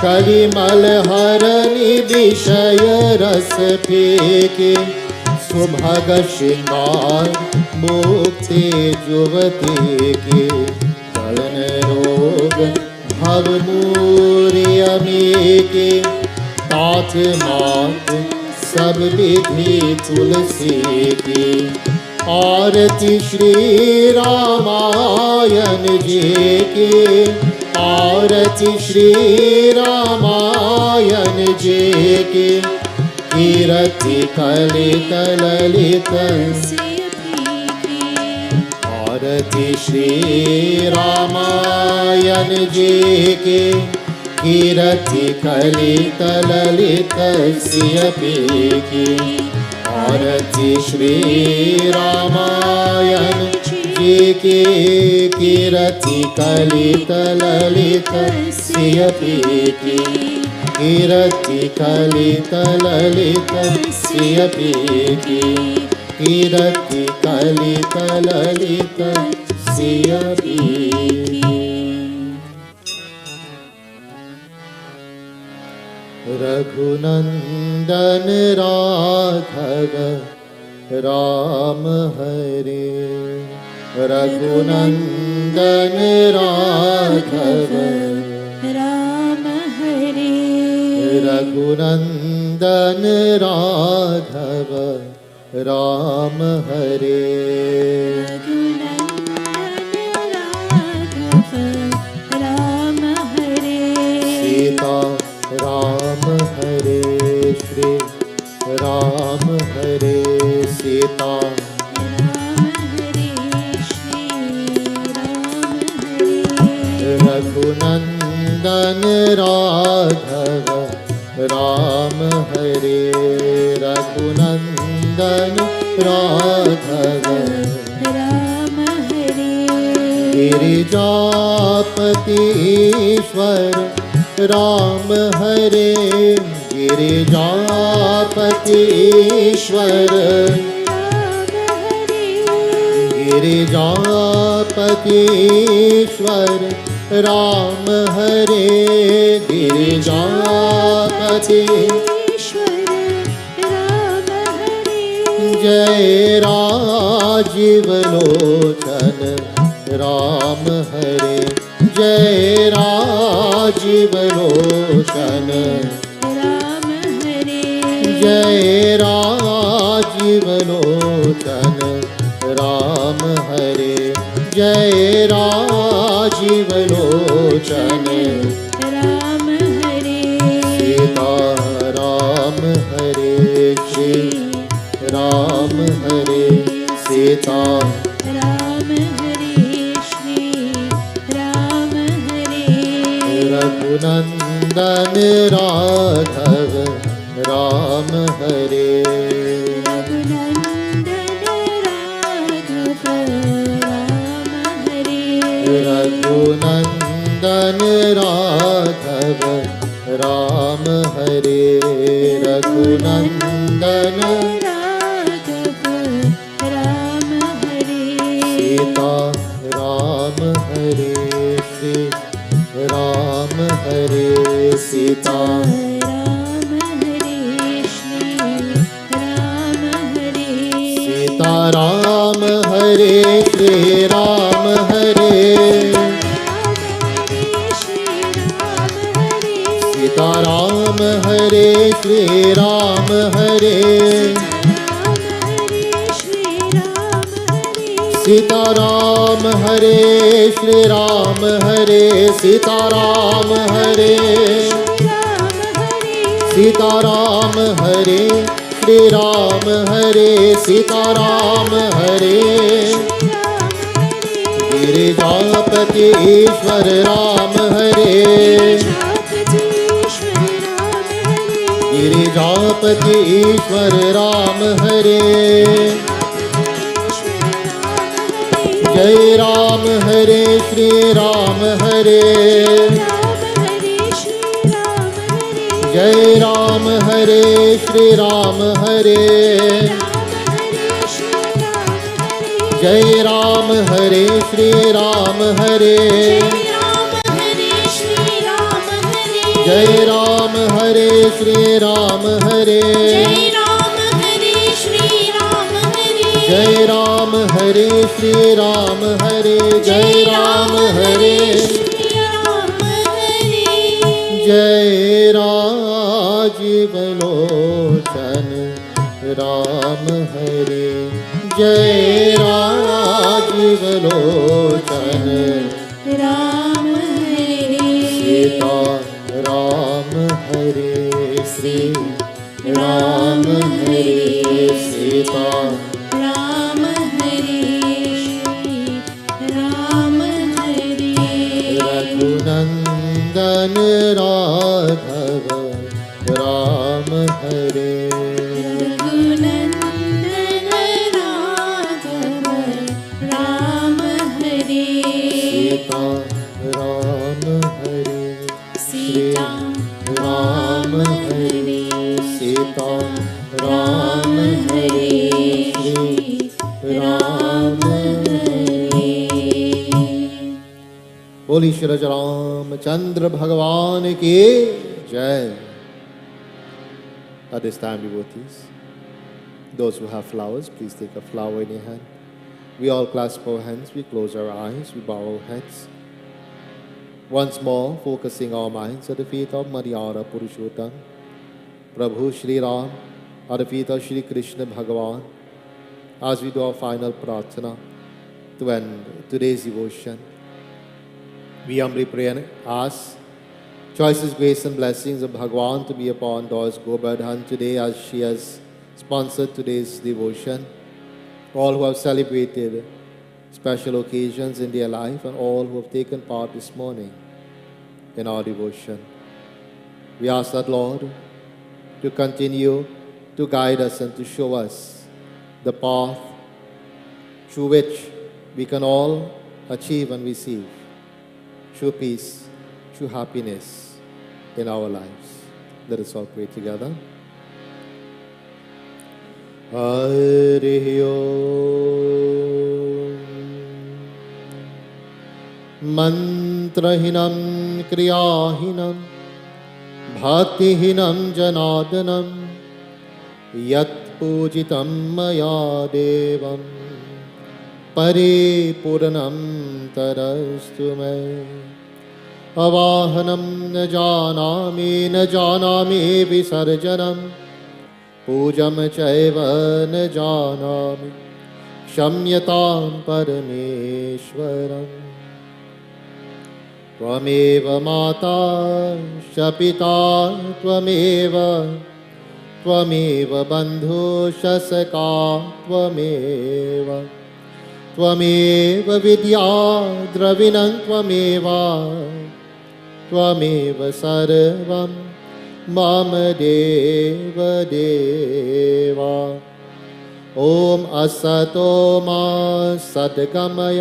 S5: कलिमल हरनि विषय रस फेंके सुभग श्रृंगार मुक्ति जुवती के चलन रोग भव मूर्यमी के तात मात सब विधि तुलसी की आरती श्री रामायण जी की आरती श्री रामायण जी की कीरति कलित ललित आरती श्री रामायण जी की कीरति कलित ललित सियपी की आरती श्री रामायण जी की कीरति कलित ललित सियपी की कीरति कलित ललित सियपी की कीरति कलित ललित सियपी रघुनंदन राघव राम हरे रघुनंदन राघव
S2: राम हरे
S5: रघुनंदन राघव राम हरे
S2: राघव राम हरे
S5: सीता राम हरे श्री राम हरे सीता
S2: राम हरे श्री राम हरे
S5: रघुनंदन राघव राम हरे रघुनंदन राघव
S2: राम हरे
S5: गिरिजापतीश्वर राम हरे गिरिजापतीश्वर गिरिजापतीश्वर राम हरे गिरिजापति
S2: ईश्वर राम हरे
S5: जय राजीव लोचन राम हरे जय राजीव लोचन
S2: राम हरे
S5: जय राजीव लोचन राम हरे जय राजीव लोचन
S2: राम हरे
S5: सीता राम हरे श्री राम हरे सीता
S2: राम हरे श्री राम हरे
S5: रघुनंदन राघव राम हरे
S2: रघुनंदन राघव राम हरे
S5: रघुनंदन राघव राम हरे रघुनंदन
S2: राघव राम हरे
S5: सीता राम हरे श्री राम हरे सीता
S2: राम हरे श्री राम हरे
S5: सीता राम हरे श्री राम हरे सीता राम हरे श्री राम हरे सीता राम हरे श्री राम हरे सीता राम हरे सीता राम हरे श्री राम हरे सीता राम हरे गिरिजापति ईश्वर राम हरे गिरिजापति ईश्वर राम हरे जय राम हरे श्री राम हरे जय राम हरे श्री राम हरे जय राम हरे श्री राम हरे जय राम हरे श्री राम हरे जय राम हरे श्री राम हरे जय राम हरे जय राजीव लोचन राम हरे जय राजीव लोचन
S2: राम हरे
S5: सीता राम हरे श्री राम हरे सीता
S2: राम हरे राम हरे
S5: रघुनंदन राघव राम हरे
S2: रघुनंदन राघव राम हरे
S5: सीता राम हरे
S2: सीता
S5: राम हरे सीता राम हरे श्री राम हरे बोली श्री रामचंद्र भगवान की जय. At this time, devotees, those who have flowers, please take a flower in your hand. We all clasp our hands, we close our eyes, we bow our heads. Once more, focusing our minds at the feet of Maryada Purushottam, Prabhu Shri Ram, at the feet of Shri Krishna Bhagavan, as we do our final prarthana to end today's devotion. We humbly pray and ask choicest grace and blessings of Bhagavan to be upon Doris Gobardhan today as she has sponsored today's devotion. All who have celebrated special occasions in their life and all who have taken part this morning in our devotion. We ask that Lord to continue to guide us and to show us the path through which we can all achieve and receive true peace, true happiness in our lives. Let us all pray together. Hari Om. मंत्रहीनं क्रियाहीनं भक्तिहीनं जनार्दनं यत्पूजितं मया देवं परिपूर्णं तरस्तु मे। अवाहनं न जानामि विसर्जनं पूजं चैव न जानामि क्षम्यतां परमेश्वरम्। त्वमेव माता च पिता त्वमेव बन्धुश्च सखा त्वमेव विद्या द्रविणं त्वमेव सर्वं मम देव देवा। ॐ असतो मा सद्गमय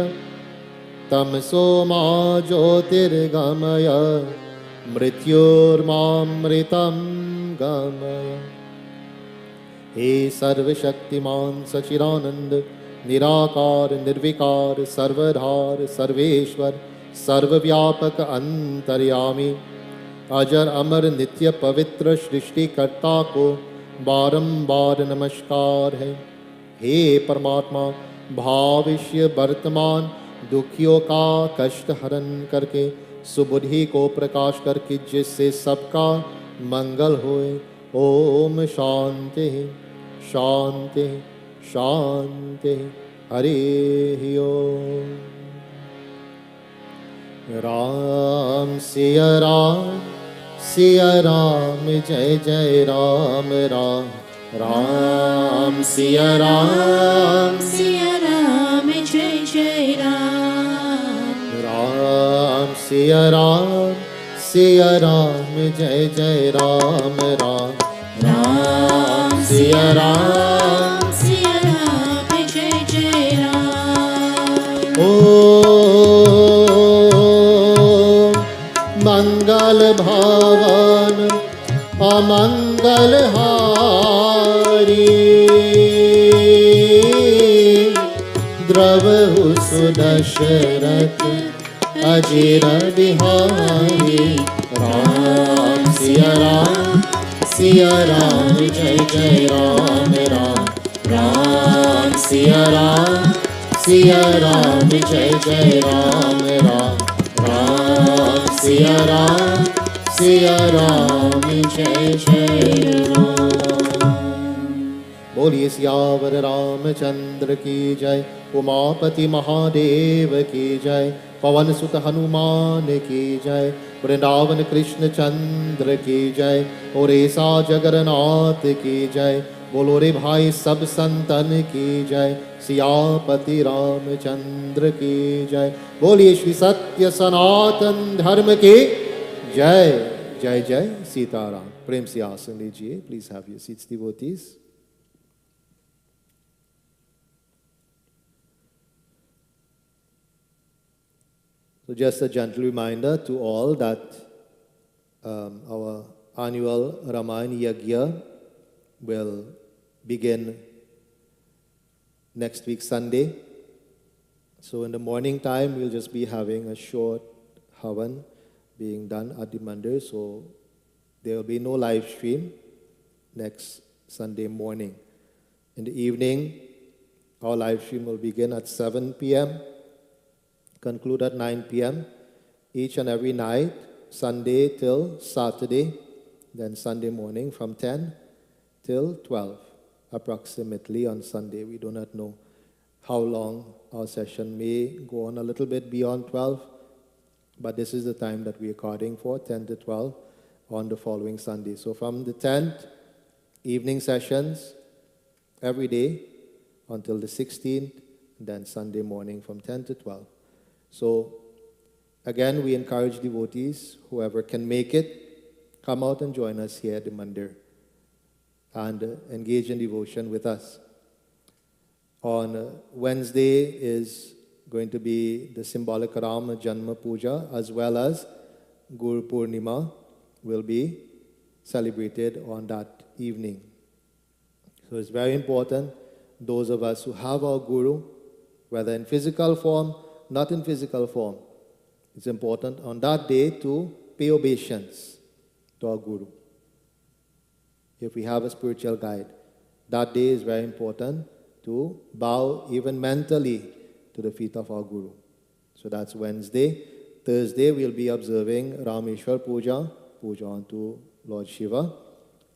S5: तमसो मा ज्योतिर्गमय मृत्योर्मामृतं गमय। हे सर्वशक्तिमान सचिदानंद निराकार निर्विकार सर्वधार सर्वेश्वर सर्वव्यापक अंतर्यामी अजर अमर नित्य पवित्र सृष्टिकर्ता को बारंबार नमस्कार है। हे परमात्मा भविष्य वर्तमान दुखियों का कष्ट हरण करके सुबुद्धि को प्रकाश करके जिससे सबका मंगल होए। ओम शांति शांति शांति हरि ओम। राम सिया राम जय जय राम राम राम सिया राम
S2: सिया राम जय जय राम
S5: राम सिया राम जय जय राम राम राम सिया राम
S2: जय जय राम।
S5: ओ मंगल भवन अमंगल हारी द्रवहु सुदशरथ अजिर बिहारी। राम सिया राम जय जय राम राम राम सिया राम जय जय राम राम राम सिया राम जय जय राम। बोलिए सियावर रामचंद्र की जय। उमापति महादेव की जय। पवन सुत हनुमान की जय। वृंदावन कृष्ण चंद्र की जय। और ऐसा जगन्नाथ की जय। बोलो रे भाई सब संतन की जय। सियापति रामचंद्र की जय। बोलिए श्री सत्य सनातन धर्म की जय। जय जय सीताराम। प्रेम से आसन लीजिए। Please have your seats devotees. So just a gentle reminder to all that our annual Ramayana Yajna will begin next week Sunday. So in the morning time, we'll just be having a short Havan being done at the mandir. So there will be no live stream next Sunday morning. In the evening, our live stream will begin at 7 p.m., conclude at 9 p.m. each and every night, Sunday till Saturday, then Sunday morning from 10 till 12, approximately on Sunday. We do not know how long our session may go on, a little bit beyond 12, but this is the time that we are according for, 10 to 12 on the following Sunday. So from the 10th, evening sessions every day until the 16th, then Sunday morning from 10 to 12. So again, we encourage devotees, whoever can make it, come out and join us here at the mandir and engage in devotion with us. On Wednesday is going to be the symbolic Rama Janma Puja, as well as Guru Purnima will be celebrated on that evening. So it's very important, those of us who have our Guru, whether in physical form, not in physical form, It's important on that day to pay obeisance to our Guru. If we have a spiritual guide, that day is very important to bow even mentally to the feet of our Guru. So that's Wednesday. Thursday we'll be observing Rameshwar Puja, Puja unto Lord Shiva.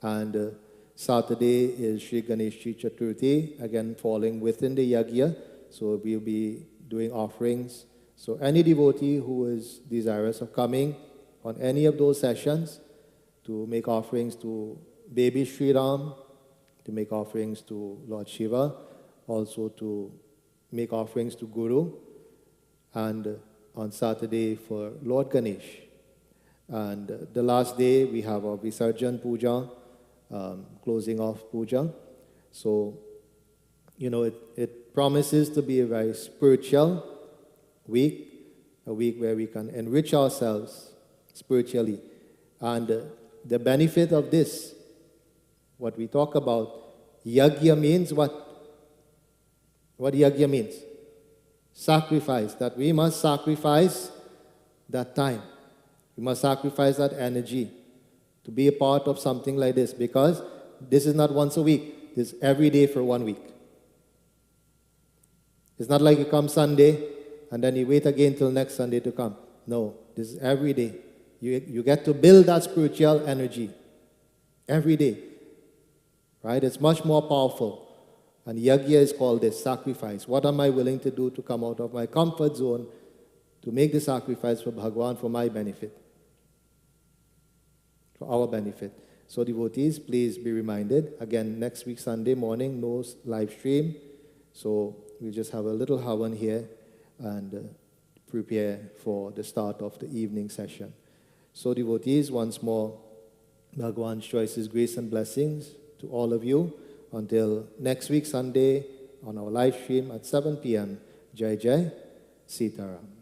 S5: And Saturday is Sri Ganesh Chaturthi, again falling within the Yagya. So we'll be doing offerings. So any devotee who is desirous of coming on any of those sessions to make offerings to baby Sri Ram, to make offerings to Lord Shiva, also to make offerings to Guru, and on Saturday for Lord Ganesh. And the last day we have our Visarjan Puja, closing off Puja. So, it promises to be a very spiritual week, a week where we can enrich ourselves spiritually. And the benefit of this, what we talk about, yagya means what? What yagya means? Sacrifice. That we must sacrifice that time. We must sacrifice that energy to be a part of something like this, because this is not once a week. This is every day for 1 week. It's not like you come Sunday and then you wait again till next Sunday to come. No, this is every day. You get to build that spiritual energy every day. Right? It's much more powerful. And yagya is called this, sacrifice. What am I willing to do to come out of my comfort zone to make the sacrifice for Bhagwan, for my benefit, for our benefit? So devotees, please be reminded. Again, next week, Sunday morning, no live stream. So we just have a little havan here and prepare for the start of the evening session. So devotees, once more, Bhagwan's choices, grace and blessings to all of you. Until next week, Sunday, on our live stream at 7 p.m. Jai Jai, Sitaram.